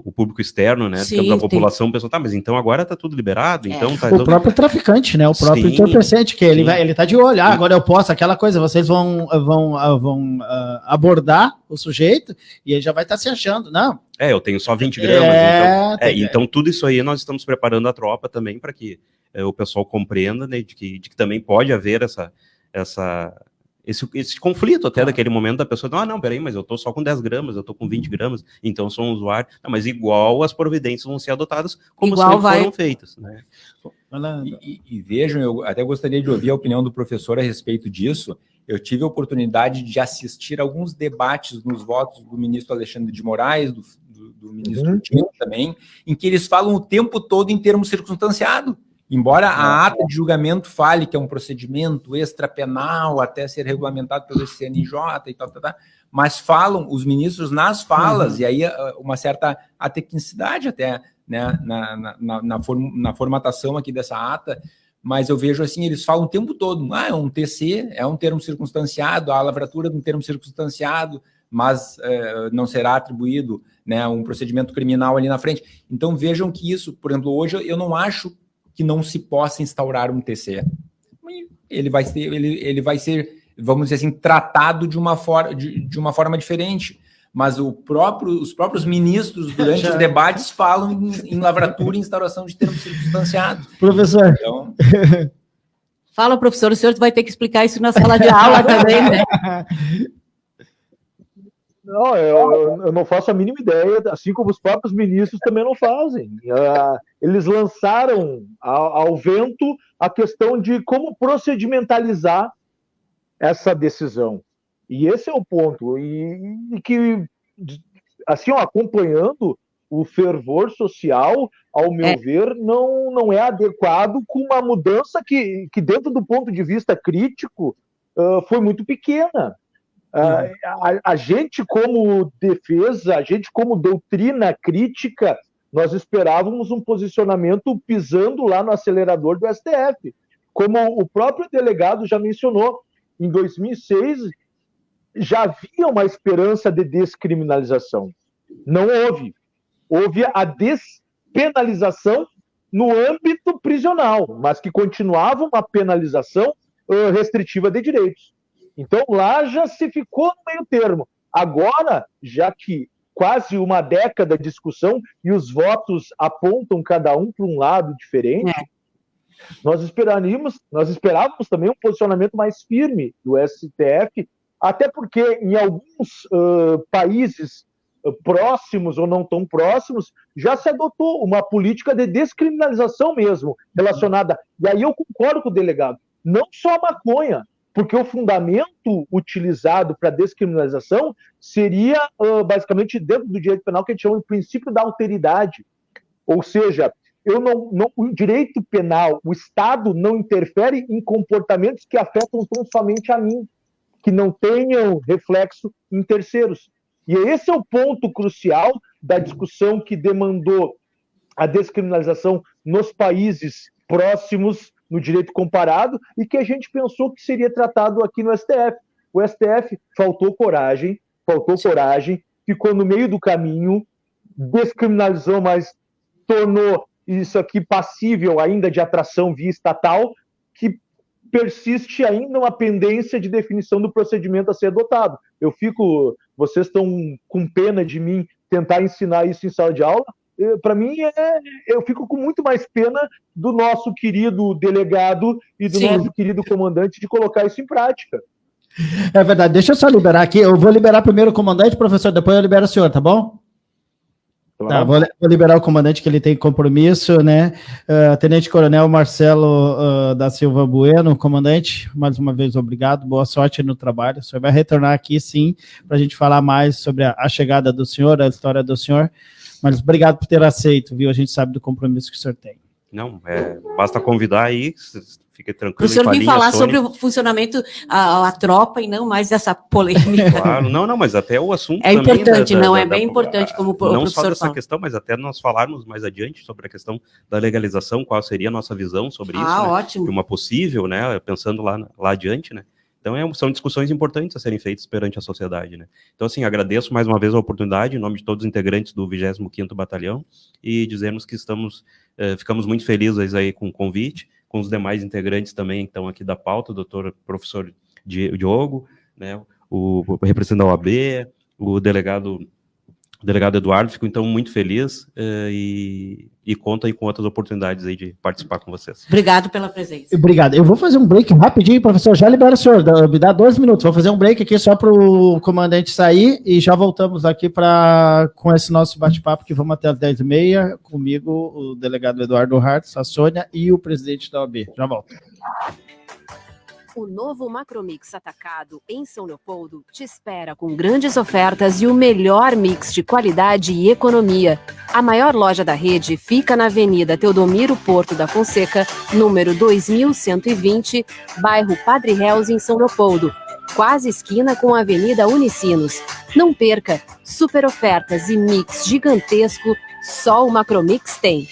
o público externo, né, da população, pensou, mas então agora tá tudo liberado, então tá... O próprio traficante, né, o próprio entorpecente, que ele tá de olho, agora eu posso, aquela coisa, vocês vão abordar o sujeito, e ele já vai estar se achando, não... eu tenho só 20 gramas, então tudo isso aí nós estamos preparando a tropa também para que o pessoal compreenda, né, de que também pode haver esse conflito até daquele momento da pessoa, não, peraí, mas eu tô só com 10 gramas, eu tô com 20 gramas, então sou um usuário, não, mas igual as providências vão ser adotadas como sempre foram feitas, né? E vejam, eu até gostaria de ouvir a opinião do professor a respeito disso. Eu tive a oportunidade de assistir alguns debates nos votos do ministro Alexandre de Moraes, do ministro Tino também, em que eles falam o tempo todo em termos circunstanciados. Embora a ata de julgamento fale que é um procedimento extrapenal até ser regulamentado pelo CNJ e tal, mas falam os ministros nas falas, e aí uma certa tecnicidade até, né, na formatação aqui dessa ata, mas eu vejo assim, eles falam o tempo todo, é um TC, é um termo circunstanciado, a lavratura de um termo circunstanciado, mas não será atribuído, né, um procedimento criminal ali na frente. Então vejam que isso, por exemplo, hoje eu não acho que não se possa instaurar um TC. Ele vai ser, vamos dizer assim, tratado de uma forma diferente. Mas os próprios ministros, durante os debates, falam em lavratura e instauração de termos circunstanciados. Professor. Então... Fala, professor, o senhor vai ter que explicar isso na sala de aula também, né? Não, eu não faço a mínima ideia, assim como os próprios ministros também não fazem. Eles lançaram ao vento a questão de como procedimentalizar essa decisão. E esse é o ponto. E que, assim, acompanhando o fervor social, ao meu ver, não é adequado com uma mudança que dentro do ponto de vista crítico, foi muito pequena. A gente, como defesa, a gente, como doutrina crítica, nós esperávamos um posicionamento pisando lá no acelerador do STF. Como o próprio delegado já mencionou, em 2006 já havia uma esperança de descriminalização. Não houve. Houve a despenalização no âmbito prisional, mas que continuava uma penalização restritiva de direitos. Então, lá já se ficou no meio termo. Agora, já que quase uma década de discussão e os votos apontam cada um para um lado diferente, nós esperávamos também um posicionamento mais firme do STF, até porque em alguns países próximos ou não tão próximos, já se adotou uma política de descriminalização mesmo, relacionada... E aí eu concordo com o delegado, não só a maconha, porque o fundamento utilizado para descriminalização seria, basicamente, dentro do direito penal, que a gente chama de princípio da alteridade. Ou seja, o direito penal, o Estado não interfere em comportamentos que afetam tão somente a mim, que não tenham reflexo em terceiros. E esse é o ponto crucial da discussão que demandou a descriminalização nos países próximos no direito comparado, e que a gente pensou que seria tratado aqui no STF. O STF faltou coragem, ficou no meio do caminho, descriminalizou, mas tornou isso aqui passível ainda de atração via estatal, que persiste ainda uma pendência de definição do procedimento a ser adotado. Vocês estão com pena de mim tentar ensinar isso em sala de aula. Para mim, eu fico com muito mais pena do nosso querido delegado e do nosso querido comandante de colocar isso em prática. É verdade. Deixa eu só liberar aqui. Eu vou liberar primeiro o comandante, professor, depois eu libero o senhor, tá bom? Tá, vou liberar o comandante, que ele tem compromisso, né? Tenente Coronel Marcelo da Silva Bueno, comandante, mais uma vez obrigado, boa sorte no trabalho. O senhor vai retornar aqui, sim, para a gente falar mais sobre a chegada do senhor, a história do senhor. Mas obrigado por ter aceito, viu? A gente sabe do compromisso que o senhor tem. Não, basta convidar aí, fique tranquilo. O senhor vem falar sobre o funcionamento, a tropa, e não mais essa polêmica. Claro, não, mas até o assunto é também... importante, é bem importante, como o professor não só dessa fala. Questão, mas até nós falarmos mais adiante sobre a questão da legalização, qual seria a nossa visão sobre isso. Ótimo. De uma possível, né, pensando lá adiante, né. Então, são discussões importantes a serem feitas perante a sociedade, né? Então, assim, agradeço mais uma vez a oportunidade, em nome de todos os integrantes do 25º Batalhão, e dizemos que ficamos muito felizes aí com o convite, com os demais integrantes também que estão aqui da pauta, o doutor professor Diogo, né, o representante da OAB, o delegado Eduardo, fico então muito feliz e conto aí com outras oportunidades aí de participar com vocês. Obrigado pela presença. Obrigado. Eu vou fazer um break rapidinho, professor, já libera o senhor, me dá 2 minutos, vou fazer um break aqui só para o comandante sair e já voltamos aqui com esse nosso bate-papo, que vamos até as 10h30, comigo, o delegado Eduardo Hartz, a Sônia e o presidente da OAB. Já volto. O novo Macromix Atacado em São Leopoldo te espera com grandes ofertas e o melhor mix de qualidade e economia. A maior loja da rede fica na Avenida Teodomiro Porto da Fonseca, número 2120, bairro Padre Reus, em São Leopoldo, quase esquina com a Avenida Unicinos. Não perca, super ofertas e mix gigantesco, só o Macromix tem.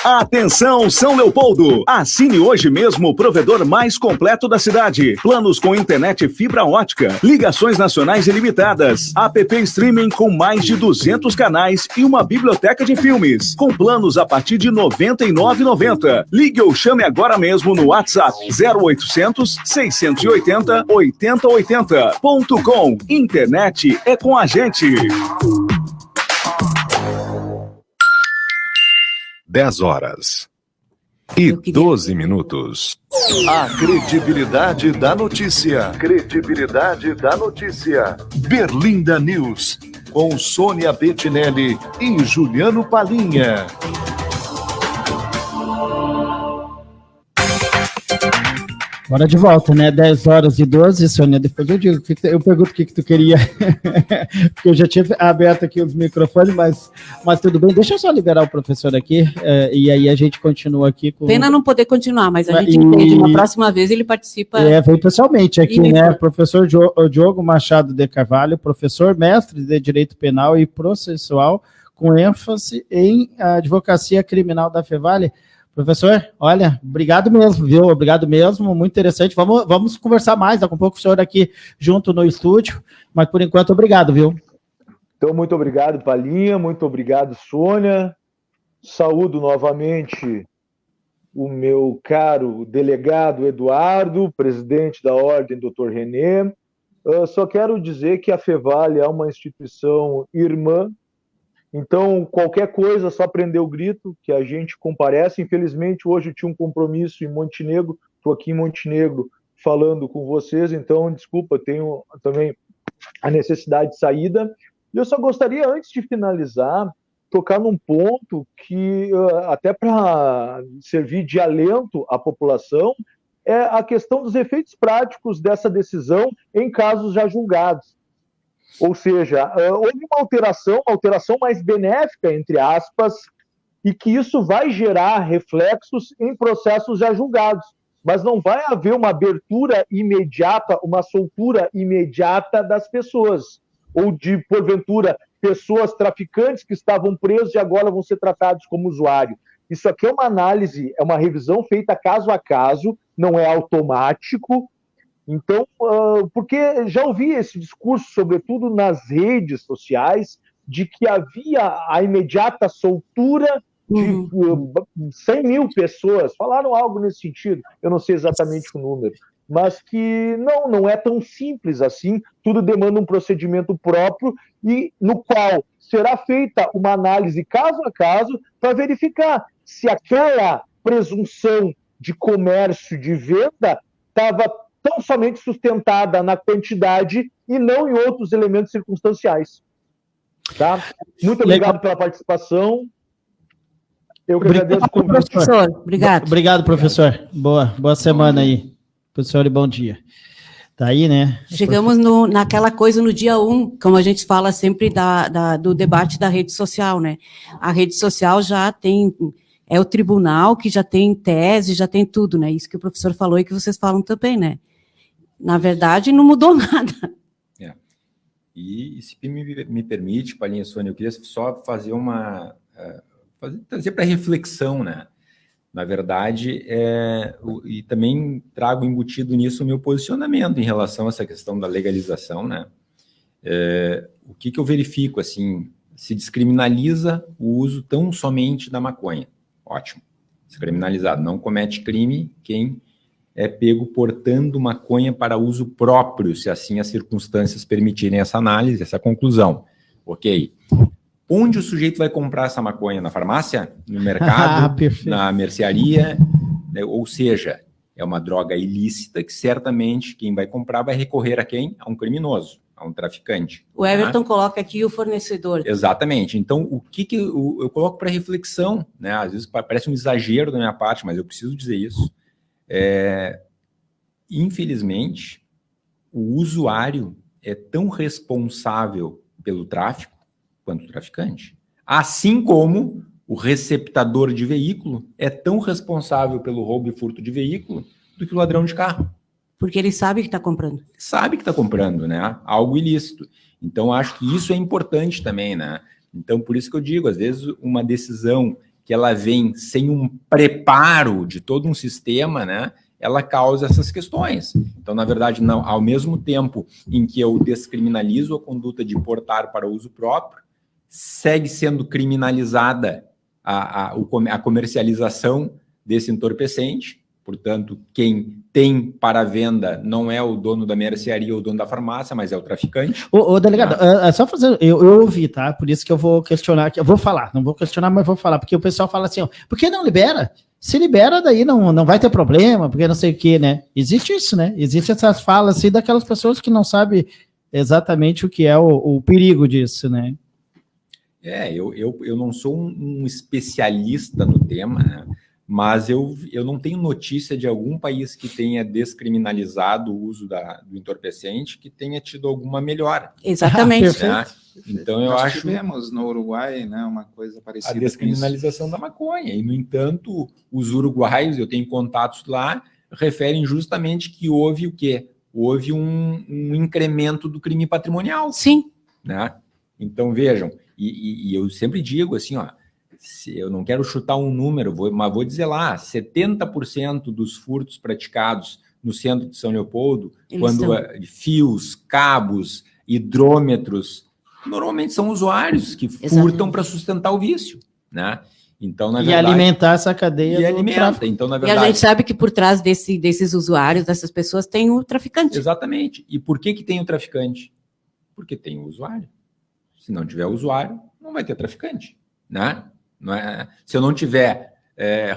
Atenção, São Leopoldo! Assine hoje mesmo o provedor mais completo da cidade. Planos com internet fibra ótica, ligações nacionais ilimitadas, app streaming com mais de 200 canais e uma biblioteca de filmes. Com planos a partir de R$ 99,90. Ligue ou chame agora mesmo no WhatsApp 0800 680 8080.com. Internet é com a gente. 10 horas. e 12 minutos. A credibilidade da notícia. Credibilidade da notícia. Berlinda News, com Sônia Bettinelli e Juliano Palinha. Agora de volta, né? 10h12, Sônia. Depois eu digo, eu pergunto o que tu queria. Porque eu já tinha aberto aqui os microfones, mas tudo bem. Deixa eu só liberar o professor aqui, e aí a gente continua aqui com... Pena não poder continuar, mas a gente entende. Na próxima vez ele participa... Vem pessoalmente aqui, né? Professor Diogo Machado de Carvalho, professor mestre de Direito Penal e Processual, com ênfase em advocacia criminal da Fevale. Professor, olha, obrigado mesmo, viu? Obrigado mesmo, muito interessante. Vamos conversar mais, daqui a pouco o senhor aqui junto no estúdio, mas por enquanto, obrigado, viu? Então, muito obrigado, Palinha, muito obrigado, Sônia. Saúdo novamente o meu caro delegado Eduardo, presidente da Ordem, Dr. René. Só quero dizer que a Fevale é uma instituição irmã. Então, qualquer coisa, só prender o grito, que a gente comparece. Infelizmente, hoje eu tinha um compromisso em Montenegro, estou aqui em Montenegro falando com vocês, então, desculpa, tenho também a necessidade de saída. E eu só gostaria, antes de finalizar, tocar num ponto que, até para servir de alento à população, é a questão dos efeitos práticos dessa decisão em casos já julgados. Ou seja, houve uma alteração mais benéfica, entre aspas, e que isso vai gerar reflexos em processos já julgados. Mas não vai haver uma abertura imediata, uma soltura imediata das pessoas. Ou de, porventura, pessoas traficantes que estavam presos e agora vão ser tratados como usuário. Isso aqui é uma análise, é uma revisão feita caso a caso, não é automático. Então, porque já ouvi esse discurso, sobretudo nas redes sociais, de que havia a imediata soltura de 100 mil pessoas. Falaram algo nesse sentido, eu não sei exatamente o número, mas que não é tão simples assim, tudo demanda um procedimento próprio e no qual será feita uma análise caso a caso para verificar se aquela presunção de comércio, de venda, estava tão somente sustentada na quantidade e não em outros elementos circunstanciais. Tá? Muito obrigado pela participação. Eu que agradeço o convite. Professor, obrigado. Obrigado, professor. Boa semana aí. Professor, e bom dia. Tá aí, né? Chegamos naquela coisa no dia 1, como a gente fala sempre do debate da rede social, né? A rede social já tem... É o tribunal que já tem tese, já tem tudo, né? Isso que o professor falou e que vocês falam também, né? Na verdade, não mudou nada. E se me permite, Palinha, Sônia, eu queria só fazer trazer para reflexão, né? Na verdade, e também trago embutido nisso o meu posicionamento em relação a essa questão da legalização, né? O que eu verifico, assim, se descriminaliza o uso tão somente da maconha. Ótimo. Descriminalizado. Não comete crime quem é pego portando maconha para uso próprio, se assim as circunstâncias permitirem essa análise, essa conclusão. Ok. Onde o sujeito vai comprar essa maconha? Na farmácia? No mercado? Na mercearia? Ou seja, é uma droga ilícita que certamente quem vai comprar vai recorrer a quem? A um criminoso, a um traficante. O Everton coloca aqui o fornecedor. Exatamente. Então, o que eu coloco para reflexão, né? Às vezes parece um exagero da minha parte, mas eu preciso dizer isso. Infelizmente, o usuário é tão responsável pelo tráfico quanto o traficante. Assim como o receptador de veículo é tão responsável pelo roubo e furto de veículo do que o ladrão de carro. Porque ele sabe que está comprando. Sabe que está comprando, né? Algo ilícito. Então, acho que isso é importante também, né? Então, por isso que eu digo, às vezes, uma decisão que ela vem sem um preparo de todo um sistema, né? Ela causa essas questões. Então, na verdade, não, ao mesmo tempo em que eu descriminalizo a conduta de portar para uso próprio, segue sendo criminalizada a comercialização desse entorpecente. Portanto, quem tem para venda não é o dono da mercearia ou o dono da farmácia, mas é o traficante. Ô delegado, só fazer... Eu ouvi, tá? Por isso que eu vou questionar aqui. Eu vou falar, não vou questionar, mas vou falar. Porque o pessoal fala assim, ó, por que não libera? se libera, daí não vai ter problema, porque não sei o que, né? Existe isso, né? Existe essas falas assim daquelas pessoas que não sabem exatamente o que é o perigo disso, né? Eu não sou um especialista no tema, né? Mas eu não tenho notícia de algum país que tenha descriminalizado o uso do entorpecente que tenha tido alguma melhora. Exatamente. Né? Então, Nós tivemos no Uruguai, né, uma coisa parecida. A descriminalização da maconha. E, no entanto, os uruguaios, eu tenho contatos lá, referem justamente que houve o quê? Houve um incremento do crime patrimonial. Sim. Né? Então, vejam, e eu sempre digo assim, ó, eu não quero chutar um número, mas vou dizer lá, 70% dos furtos praticados no centro de São Leopoldo, fios, cabos, hidrômetros, normalmente são usuários que furtam para sustentar o vício, né? Então, na verdade, alimentar essa cadeia do tráfico. Então, na verdade, e a gente sabe que por trás desses usuários, dessas pessoas, tem o traficante. Exatamente. E por que tem o traficante? Porque tem o usuário. Se não tiver usuário, não vai ter traficante, né? Não é? Se eu não tiver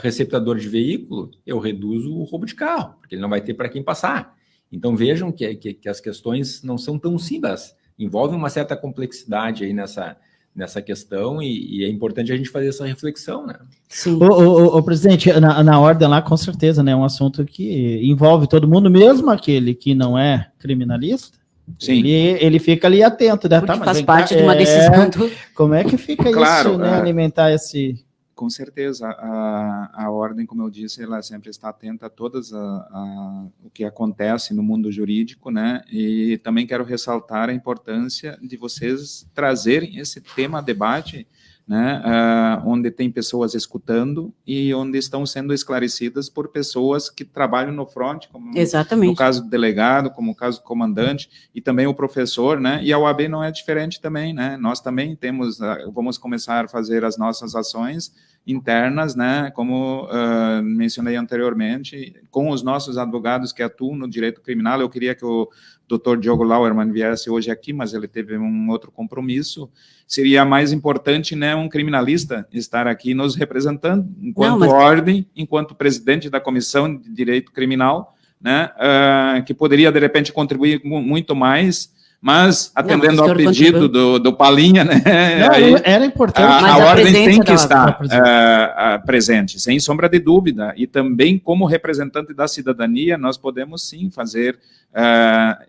receptador de veículo, eu reduzo o roubo de carro, porque ele não vai ter para quem passar. Então, vejam que as questões não são tão simples, envolvem uma certa complexidade aí nessa questão e é importante a gente fazer essa reflexão, né? Sim. O presidente, na ordem lá, com certeza, né, é um assunto que envolve todo mundo, mesmo aquele que não é criminalista. Sim. Ele fica ali atento, né? Porque faz parte de uma decisão. Como é que fica isso, né? Alimentar esse... Com certeza. A ordem, como eu disse, ela sempre está atenta a todas o que acontece no mundo jurídico, né? E também quero ressaltar a importância de vocês trazerem esse tema a debate, né, onde tem pessoas escutando e onde estão sendo esclarecidas por pessoas que trabalham no front, como Exatamente. No caso do delegado, como no caso do comandante, e também o professor, né, e a UAB não é diferente também, né, nós também vamos começar a fazer as nossas ações internas, né, como mencionei anteriormente, com os nossos advogados que atuam no direito criminal. Eu queria que o Dr. Diogo Lauermann viesse hoje aqui, mas ele teve um outro compromisso. Seria mais importante, né, um criminalista estar aqui nos representando, enquanto ordem, enquanto presidente da Comissão de Direito Criminal, né, que poderia, de repente, contribuir muito mais, mas atendendo ao pedido do Palinha, né, era importante. A ordem tem que estar presente, sem sombra de dúvida, e também como representante da cidadania, nós podemos sim fazer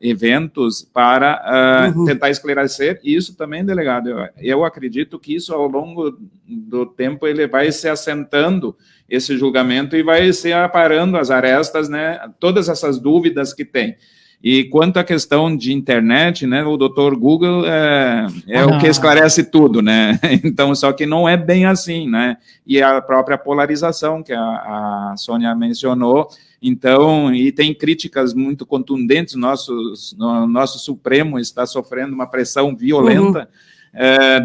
eventos para tentar esclarecer, e isso também, delegado, eu acredito que isso ao longo do tempo ele vai se assentando, esse julgamento, e vai se aparando as arestas, né, todas essas dúvidas que tem. E quanto à questão de internet, né, o doutor Google é o que esclarece tudo, né? Então, só que não é bem assim, né? E a própria polarização que a Sônia mencionou, então, e tem críticas muito contundentes, nosso Supremo está sofrendo uma pressão violenta,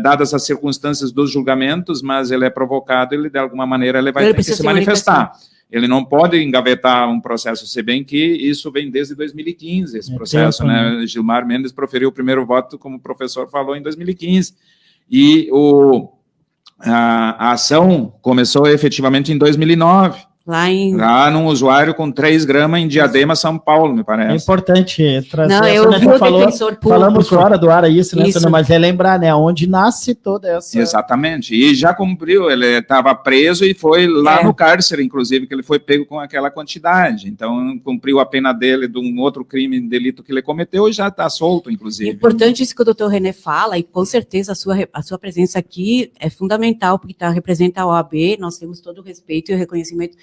dadas as circunstâncias dos julgamentos, mas ele é provocado, ele de alguma maneira ele vai ter que se manifestar. Ele não pode engavetar um processo, se bem que isso vem desde 2015, esse processo, né? Gilmar Mendes proferiu o primeiro voto, como o professor falou, em 2015. E a ação começou efetivamente em 2009. Lá num usuário com 3 gramas em Diadema, São Paulo, me parece. É importante trazer. Não, eu vi o defensor público. Falamos fora do ar isso, né? Mas é lembrar, né? Onde nasce toda essa... Exatamente. E já cumpriu, ele estava preso e foi lá no cárcere, inclusive, que ele foi pego com aquela quantidade. Então, cumpriu a pena dele de um outro crime, delito que ele cometeu e já está solto, inclusive. É importante isso que o doutor René fala, e com certeza a sua presença aqui é fundamental, porque representa a OAB, nós temos todo o respeito e o reconhecimento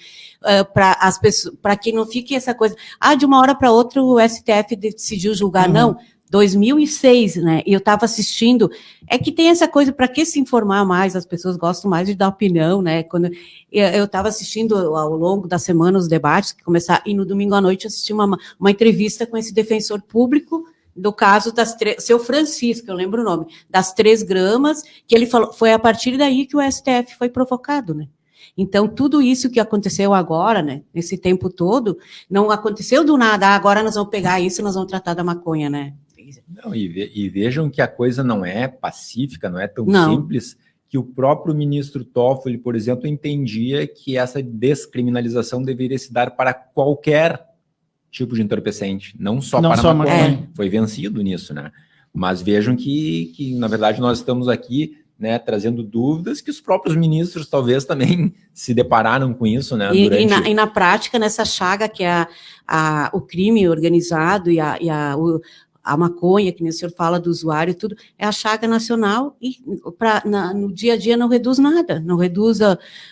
para que não fique essa coisa, de uma hora para outra o STF decidiu julgar, não, 2006, né, e eu estava assistindo, é que tem essa coisa, para que se informar mais, as pessoas gostam mais de dar opinião, né, quando eu estava assistindo ao longo da semana os debates que começaram, e no domingo à noite eu assisti uma entrevista com esse defensor público, do caso seu Francisco, eu lembro o nome, das 3 gramas, que ele falou, foi a partir daí que o STF foi provocado, né. Então, tudo isso que aconteceu agora, né, nesse tempo todo, não aconteceu do nada, agora nós vamos pegar isso e nós vamos tratar da maconha, né? Não, e vejam que a coisa não é pacífica, não é tão simples que o próprio ministro Toffoli, por exemplo, entendia que essa descriminalização deveria se dar para qualquer tipo de entorpecente, não só para a maconha. Foi vencido nisso, né? Mas vejam que, na verdade, nós estamos aqui, né, trazendo dúvidas que os próprios ministros talvez também se depararam com isso, né? E na prática, nessa chaga que é o crime organizado e a maconha, que nem o senhor fala do usuário e tudo, é a chaga nacional e no dia a dia não reduz nada, não reduz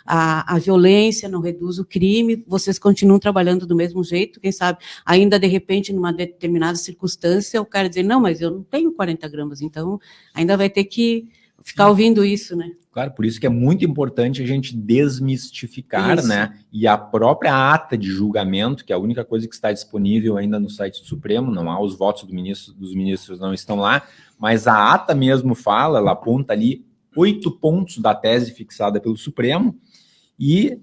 a violência, não reduz o crime, vocês continuam trabalhando do mesmo jeito, quem sabe, ainda de repente, numa determinada circunstância, o cara dizer, não, mas eu não tenho 40 gramas, então ainda vai ter que ficar ouvindo isso, né? Claro, por isso que é muito importante a gente desmistificar, né? E a própria ata de julgamento, que é a única coisa que está disponível ainda no site do Supremo, não há os votos dos ministros não estão lá, mas a ata mesmo fala, ela aponta ali 8 pontos da tese fixada pelo Supremo, e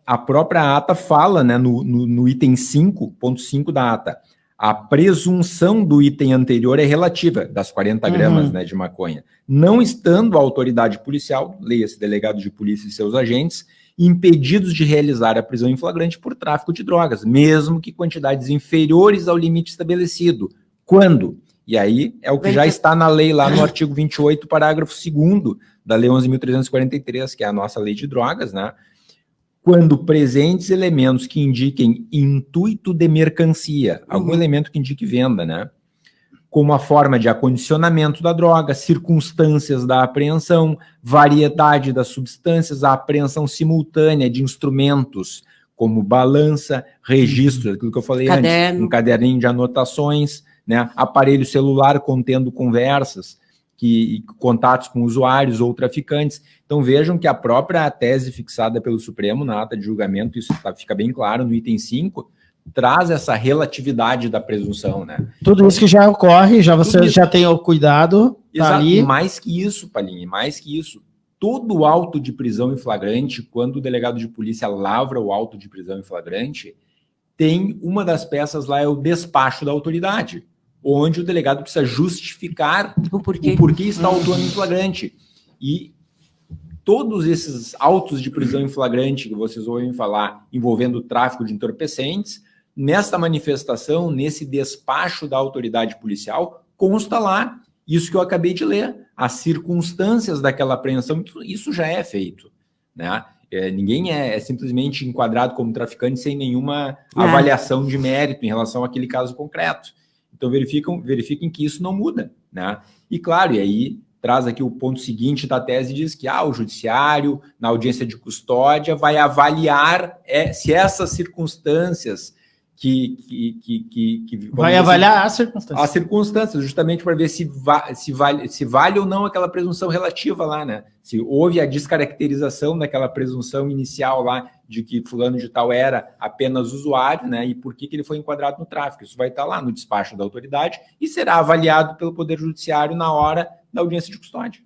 a própria ata fala, né, no item 5.5 da ata, a presunção do item anterior é relativa, das 40 gramas, né, de maconha, não estando a autoridade policial, leia-se delegado de polícia e seus agentes, impedidos de realizar a prisão em flagrante por tráfico de drogas, mesmo que quantidades inferiores ao limite estabelecido. Quando? E aí é o que já está na lei lá no artigo 28, parágrafo 2º da Lei 11.343, que é a nossa lei de drogas, né? Quando presentes elementos que indiquem intuito de mercancia, algum elemento que indique venda, né? Como a forma de acondicionamento da droga, circunstâncias da apreensão, variedade das substâncias, a apreensão simultânea de instrumentos, como balança, registro, aquilo que eu falei antes, um caderninho de anotações, né? Aparelho celular contendo conversas, contatos com usuários ou traficantes. Então vejam que a própria tese fixada pelo Supremo na ata de julgamento, isso fica bem claro no item 5, traz essa relatividade da presunção, né? Tudo isso que já ocorre, você já tem o cuidado. Exato, ali. E mais que isso, Palinha, mais que isso, todo auto de prisão em flagrante, quando o delegado de polícia lavra o auto de prisão em flagrante, tem uma das peças lá, é o despacho da autoridade, onde o delegado precisa justificar o porquê está autuando em flagrante. E todos esses autos de prisão em flagrante que vocês ouvem falar envolvendo o tráfico de entorpecentes, nesta manifestação, nesse despacho da autoridade policial, consta lá isso que eu acabei de ler, as circunstâncias daquela apreensão, isso já é feito, né? Ninguém é simplesmente enquadrado como traficante sem nenhuma avaliação de mérito em relação àquele caso concreto. Então verifiquem que isso não muda, né? E claro, e aí traz aqui o ponto seguinte da tese, diz que o judiciário, na audiência de custódia, vai avaliar se essas circunstâncias vai avaliar as circunstâncias. As circunstâncias, justamente para ver se vale ou não aquela presunção relativa lá, né? Se houve a descaracterização daquela presunção inicial lá de que fulano de tal era apenas usuário, né? E por que ele foi enquadrado no tráfico. Isso vai estar lá no despacho da autoridade e será avaliado pelo Poder Judiciário na hora da audiência de custódia.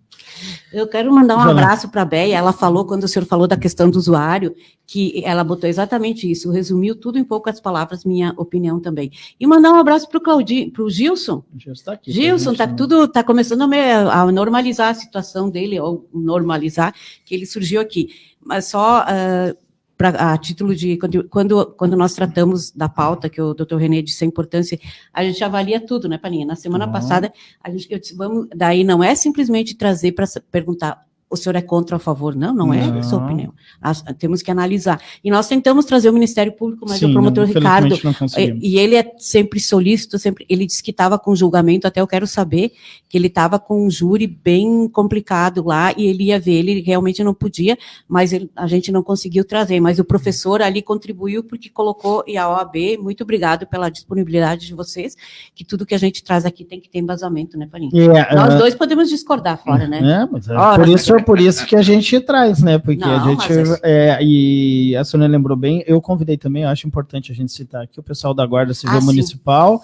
Eu quero mandar um abraço para a Béia. Ela falou, quando o senhor falou da questão do usuário, que ela botou exatamente isso, resumiu tudo em poucas palavras, minha opinião também. E mandar um abraço para o Gilson. Gilson, tá começando a normalizar a situação dele, ou normalizar, que ele surgiu aqui. Mas só a título de, quando nós tratamos da pauta, que o doutor René disse a importância, a gente avalia tudo, né, Paninha? Na semana passada, eu disse, daí não é simplesmente trazer para perguntar, o senhor é contra ou a favor? Não é a sua opinião. Nós temos que analisar. E nós tentamos trazer o Ministério Público, mas o promotor Ricardo, e ele é sempre solícito, ele disse que estava com julgamento, até eu quero saber que ele estava com um júri bem complicado lá, e ele ia ver, ele realmente não podia, mas a gente não conseguiu trazer. Mas o professor ali contribuiu porque colocou, e a OAB, muito obrigado pela disponibilidade de vocês, que tudo que a gente traz aqui tem que ter embasamento, né, Paninha? Nós dois podemos discordar fora, né? Mas por isso que a gente traz, né? Porque e a Sônia lembrou bem, eu convidei também, eu acho importante a gente citar aqui o pessoal da Guarda Civil Municipal.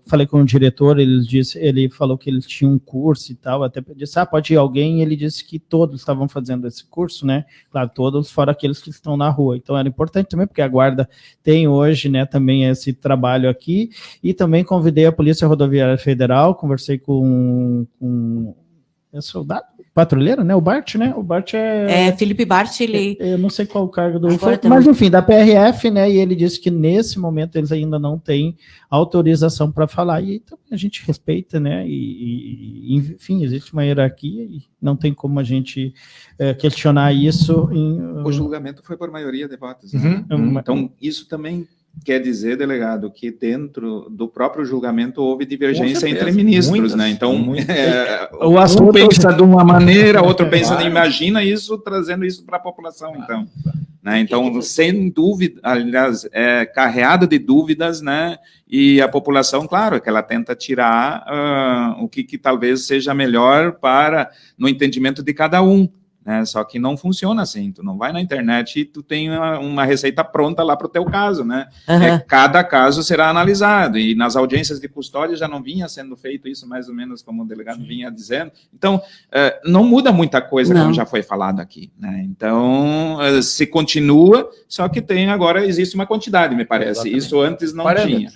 Falei com o diretor, ele falou que ele tinha um curso e tal, até disse, pode ir alguém, e ele disse que todos estavam fazendo esse curso, né? Claro, todos, fora aqueles que estão na rua. Então era importante também, porque a Guarda tem hoje, né, também esse trabalho aqui, e também convidei a Polícia Rodoviária Federal, conversei com soldado? patrulheiro, né? O Bart, né? O Bart é Felipe Bart, ele... Eu não sei qual o cargo do... Agora mas, enfim, da PRF, né? E ele disse que nesse momento eles ainda não têm autorização para falar. E então a gente respeita, né? Enfim, existe uma hierarquia e não tem como a gente questionar isso. O julgamento foi por maioria de votos, né? Então, isso também quer dizer, delegado, que dentro do próprio julgamento houve divergência entre ministros, né? Então, um pensa de uma maneira, outro pensa, imagina isso, trazendo isso para a população, então. Né? Então, sem dúvida, aliás, carreado de dúvidas, né? E a população, claro, que ela tenta tirar o que talvez seja melhor para, no entendimento de cada um. Né? Só que não funciona assim, tu não vai na internet e tu tem uma receita pronta lá para o teu caso, né? Cada caso será analisado, e nas audiências de custódia já não vinha sendo feito isso, mais ou menos como o delegado vinha dizendo, então não muda muita coisa, como já foi falado aqui, né? Então se continua, só que existe uma quantidade, me parece. Exatamente. Isso antes não tinha.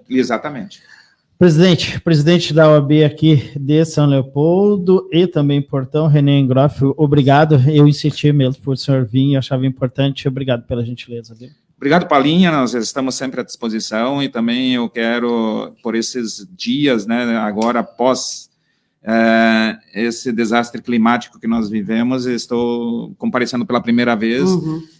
Exatamente. Presidente da OAB aqui de São Leopoldo e também Portão, René Engroff, obrigado. Eu insisti mesmo por o senhor vir, eu achava importante. Obrigado pela gentileza. Viu? Obrigado, Paulinha. Nós estamos sempre à disposição e também eu quero, por esses dias, né, agora após esse desastre climático que nós vivemos, estou comparecendo pela primeira vez.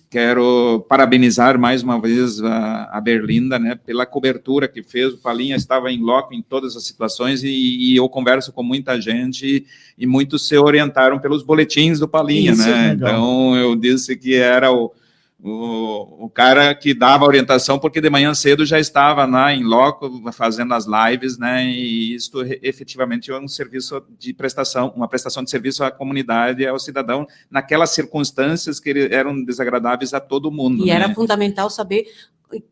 Quero parabenizar mais uma vez a Berlinda, né, pela cobertura que fez. O Paulinha estava em loco em todas as situações e eu converso com muita gente e muitos se orientaram pelos boletins do Paulinha, né? Então eu disse que era o cara que dava orientação, porque de manhã cedo já estava lá em loco fazendo as lives, né? E isto efetivamente é um serviço de prestação, uma prestação de serviço à comunidade e ao cidadão naquelas circunstâncias que eram desagradáveis a todo mundo. E era fundamental saber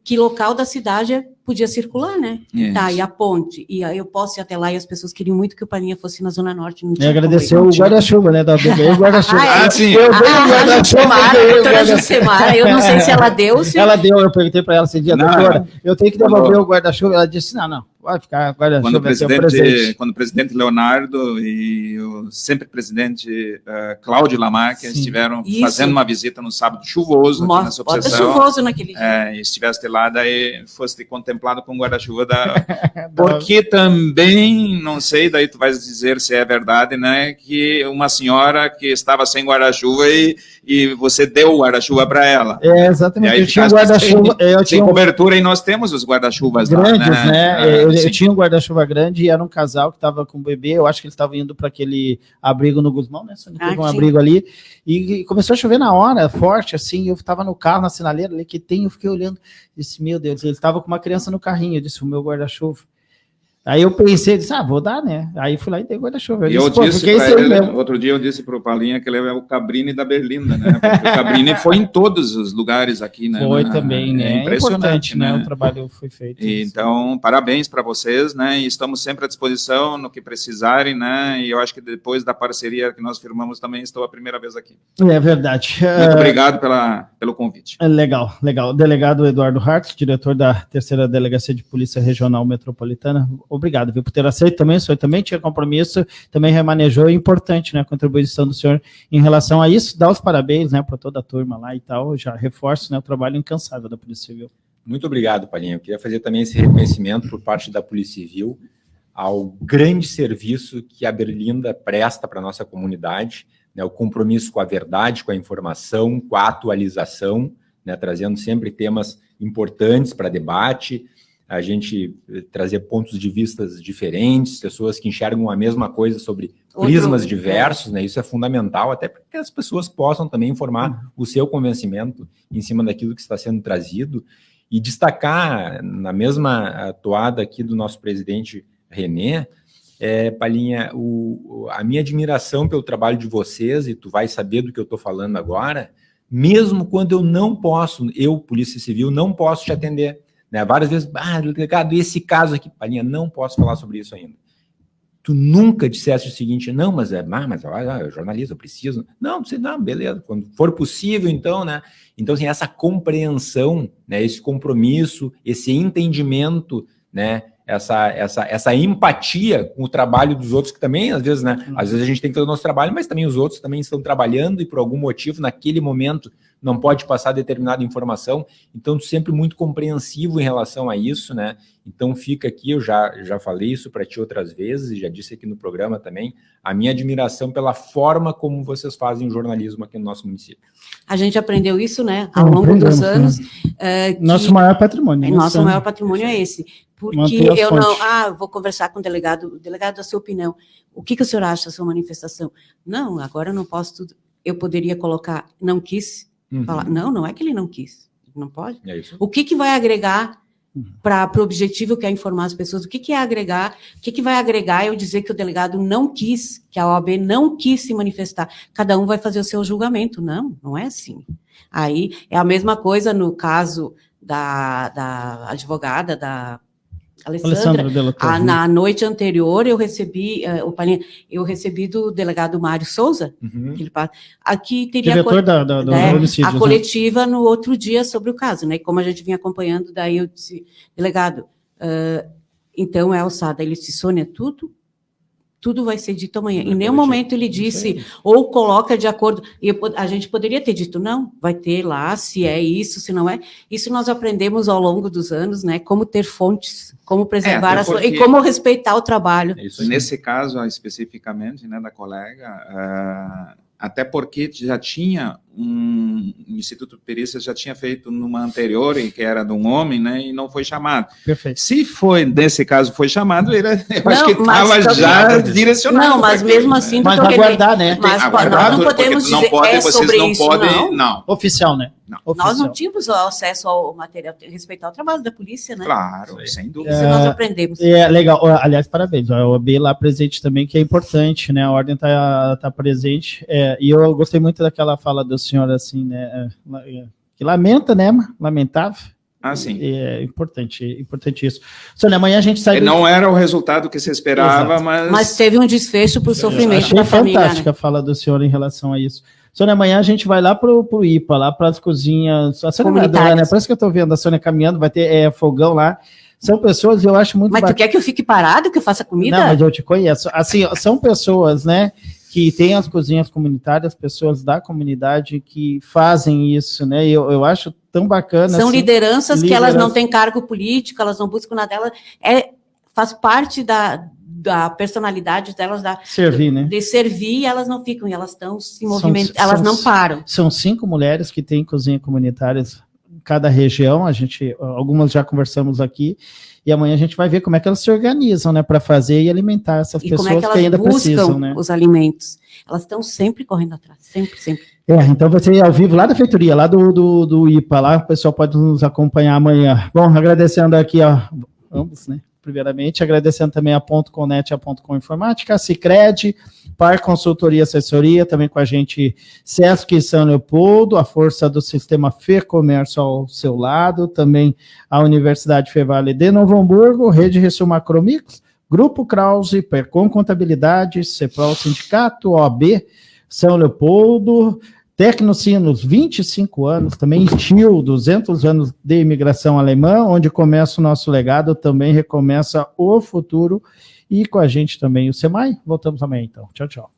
que local da cidade podia circular, né? Tá, e a ponte, e aí eu posso ir até lá, e as pessoas queriam muito que o Paulinha fosse na Zona Norte. Não tinha agradecer o guarda-chuva, né, da BB, o guarda-chuva. Sim. Eu dei o guarda-chuva. Jucemara, eu não sei se ela deu. Ela deu, eu perguntei para ela esse dia, doutora, eu tenho que devolver o guarda-chuva. Ela disse, não, vai ficar guarda-chuva. Quando o presidente Leonardo e o sempre presidente Cláudio Lamarck estiveram fazendo uma visita no sábado chuvoso, aqui na subseção. Chuvoso naquele dia. E estiveste lá, daí foste contemplado com guarda-chuva porque também, não sei, daí tu vais dizer se é verdade, né, que uma senhora que estava sem guarda-chuva e você deu o guarda-chuva para ela. Exatamente, eu tinha um guarda-chuva... Sem cobertura, e nós temos os guarda-chuvas grandes, lá, né? Eu tinha um guarda-chuva grande e era um casal que estava com o bebê, eu acho que eles estavam indo para aquele abrigo no Guzmão, né? Teve um abrigo ali, e começou a chover na hora, forte, assim, eu estava no carro, na sinaleira ali que tem, eu fiquei olhando, disse, meu Deus, ele estava com uma criança no carrinho, eu disse, o meu guarda-chuva. Aí eu pensei, disse, vou dar, né? Aí fui lá e dei guarda-chuva. Eu disse para ele, outro dia eu disse para o Paulinha que ele é o Cabrini da Berlinda, né? Porque o Cabrini foi em todos os lugares aqui, né? Foi também, né? É impressionante, né? O trabalho foi feito. Então, parabéns para vocês, né? E estamos sempre à disposição no que precisarem, né? E eu acho que depois da parceria que nós firmamos também estou a primeira vez aqui. É verdade. Muito obrigado pelo convite. Legal. Delegado Eduardo Hartz, diretor da 3ª Delegacia de Polícia Regional Metropolitana. Obrigado, viu, por ter aceito também. O senhor também tinha compromisso, também remanejou, é importante, né, a contribuição do senhor em relação a isso. Dá os parabéns, né, para toda a turma lá e tal. Já reforço, né, o trabalho incansável da Polícia Civil. Muito obrigado, Paulinho. Eu queria fazer também esse reconhecimento por parte da Polícia Civil ao grande serviço que a Berlinda presta para a nossa comunidade, né, o compromisso com a verdade, com a informação, com a atualização, né, trazendo sempre temas importantes para debate, a gente trazer pontos de vista diferentes, pessoas que enxergam a mesma coisa sobre prismas diversos, né? Isso é fundamental, até para que as pessoas possam também informar o seu convencimento em cima daquilo que está sendo trazido, e destacar, na mesma toada aqui do nosso presidente René, Paulinha, a minha admiração pelo trabalho de vocês, e tu vai saber do que eu estou falando agora, mesmo quando eu não posso, eu, Polícia Civil, não posso te atender. Né? Várias vezes, delegado, esse caso aqui, Paulinha, não posso falar sobre isso ainda. Tu nunca disseste o seguinte, não, mas eu jornalista, eu preciso. Não, beleza, quando for possível, então, né? Então, assim, essa compreensão, né, esse compromisso, esse entendimento, né, essa empatia com o trabalho dos outros, que também, às vezes, né? Às vezes a gente tem que fazer o nosso trabalho, mas também os outros também estão trabalhando e por algum motivo, naquele momento, não pode passar determinada informação. Então, sempre muito compreensivo em relação a isso, né? Então, fica aqui, eu já falei isso para ti outras vezes e já disse aqui no programa também, a minha admiração pela forma como vocês fazem o jornalismo aqui no nosso município. A gente aprendeu isso, né, ao longo dos anos. Nosso maior patrimônio. Nosso maior patrimônio é esse. Porque eu não... vou conversar com o delegado. Delegado, a sua opinião. O que o senhor acha da sua manifestação? Não, agora eu não posso tudo. Eu poderia colocar, não quis, falar, não é que ele não quis. Não pode. É isso. O que vai agregar para o objetivo que é informar as pessoas? O que é agregar? O que vai agregar eu dizer que o delegado não quis, que a OAB não quis se manifestar? Cada um vai fazer o seu julgamento. Não é assim. Aí é a mesma coisa no caso da advogada, da Alessandra, na noite anterior eu recebi do delegado Mário Souza, aqui teria a coletiva no outro dia sobre o caso, né? Como a gente vinha acompanhando, daí eu disse, delegado, então é alçada. Ele disse, Sônia, tudo vai ser dito amanhã. Em nenhum momento ele disse, ou coloca de acordo. A gente poderia ter dito, não, vai ter lá, se é isso, se não é. Isso nós aprendemos ao longo dos anos, né? Como ter fontes, como preservar e como respeitar o trabalho. Nesse caso, especificamente, né, da colega, até porque já tinha o Instituto de Perícia já tinha feito numa anterior, em que era de um homem, né, e não foi chamado. Perfeito. Se foi, nesse caso, foi chamado, eu acho que estava já direcionado. Não, mas mesmo assim... Mas vai guardar, né? Mas nós não podemos dizer sobre isso, não. Oficial, né? Não. Nós não tínhamos acesso ao material, respeitar o trabalho da polícia, né? Claro, sem dúvida. Isso nós aprendemos. Legal. Aliás, parabéns. A OAB lá presente também, que é importante, né? A ordem tá presente. E eu gostei muito daquela fala do senhor, assim, né? Que lamenta, né? Lamentável. Sim. É importante isso. Sônia, amanhã a gente sai... Não era o resultado que se esperava, mas teve um desfecho para o sofrimento da família. Fantástica, né? A fala do senhor em relação a isso. Sônia, amanhã a gente vai lá pro IPA, lá para as cozinhas... A Sônia, né? Parece que eu estou vendo a Sônia caminhando, vai ter fogão lá. São pessoas, eu acho muito... Mas tu quer que eu fique parado, que eu faça comida? Não, mas eu te conheço. Assim, são pessoas, né, que têm as cozinhas comunitárias, pessoas da comunidade que fazem isso, né? Eu acho tão bacana. São assim, lideranças que elas não têm cargo político, elas não buscam nada, faz parte da personalidade delas, servir, né? De servir, e elas não ficam, e elas estão se movimentando, elas não param. São 5 mulheres que têm cozinha comunitárias em cada região, algumas já conversamos aqui, e amanhã a gente vai ver como é que elas se organizam, né, para fazer e alimentar essas pessoas que ainda precisam, né? Os alimentos. Elas estão sempre correndo atrás, sempre. Então vai ser ao vivo lá da feitoria, lá do IPA, lá o pessoal pode nos acompanhar amanhã. Bom, agradecendo aqui a ambos, né? Primeiramente, agradecendo também a Ponto Connet, a Ponto Com Informática, a Sicredi, Par Consultoria e Assessoria, também com a gente Sesc São Leopoldo, a força do sistema Fê Comércio ao seu lado, também a Universidade Fevale de Novo Hamburgo, Rede Resul Macromix, Grupo Krause, Percom Contabilidade, Cepral Sindicato, OAB, São Leopoldo, Tecnocinos, 25 anos, também STIL, 200 anos de imigração alemã, onde começa o nosso legado, também recomeça o futuro, e com a gente também o SEMAI. Voltamos amanhã, então. Tchau, tchau.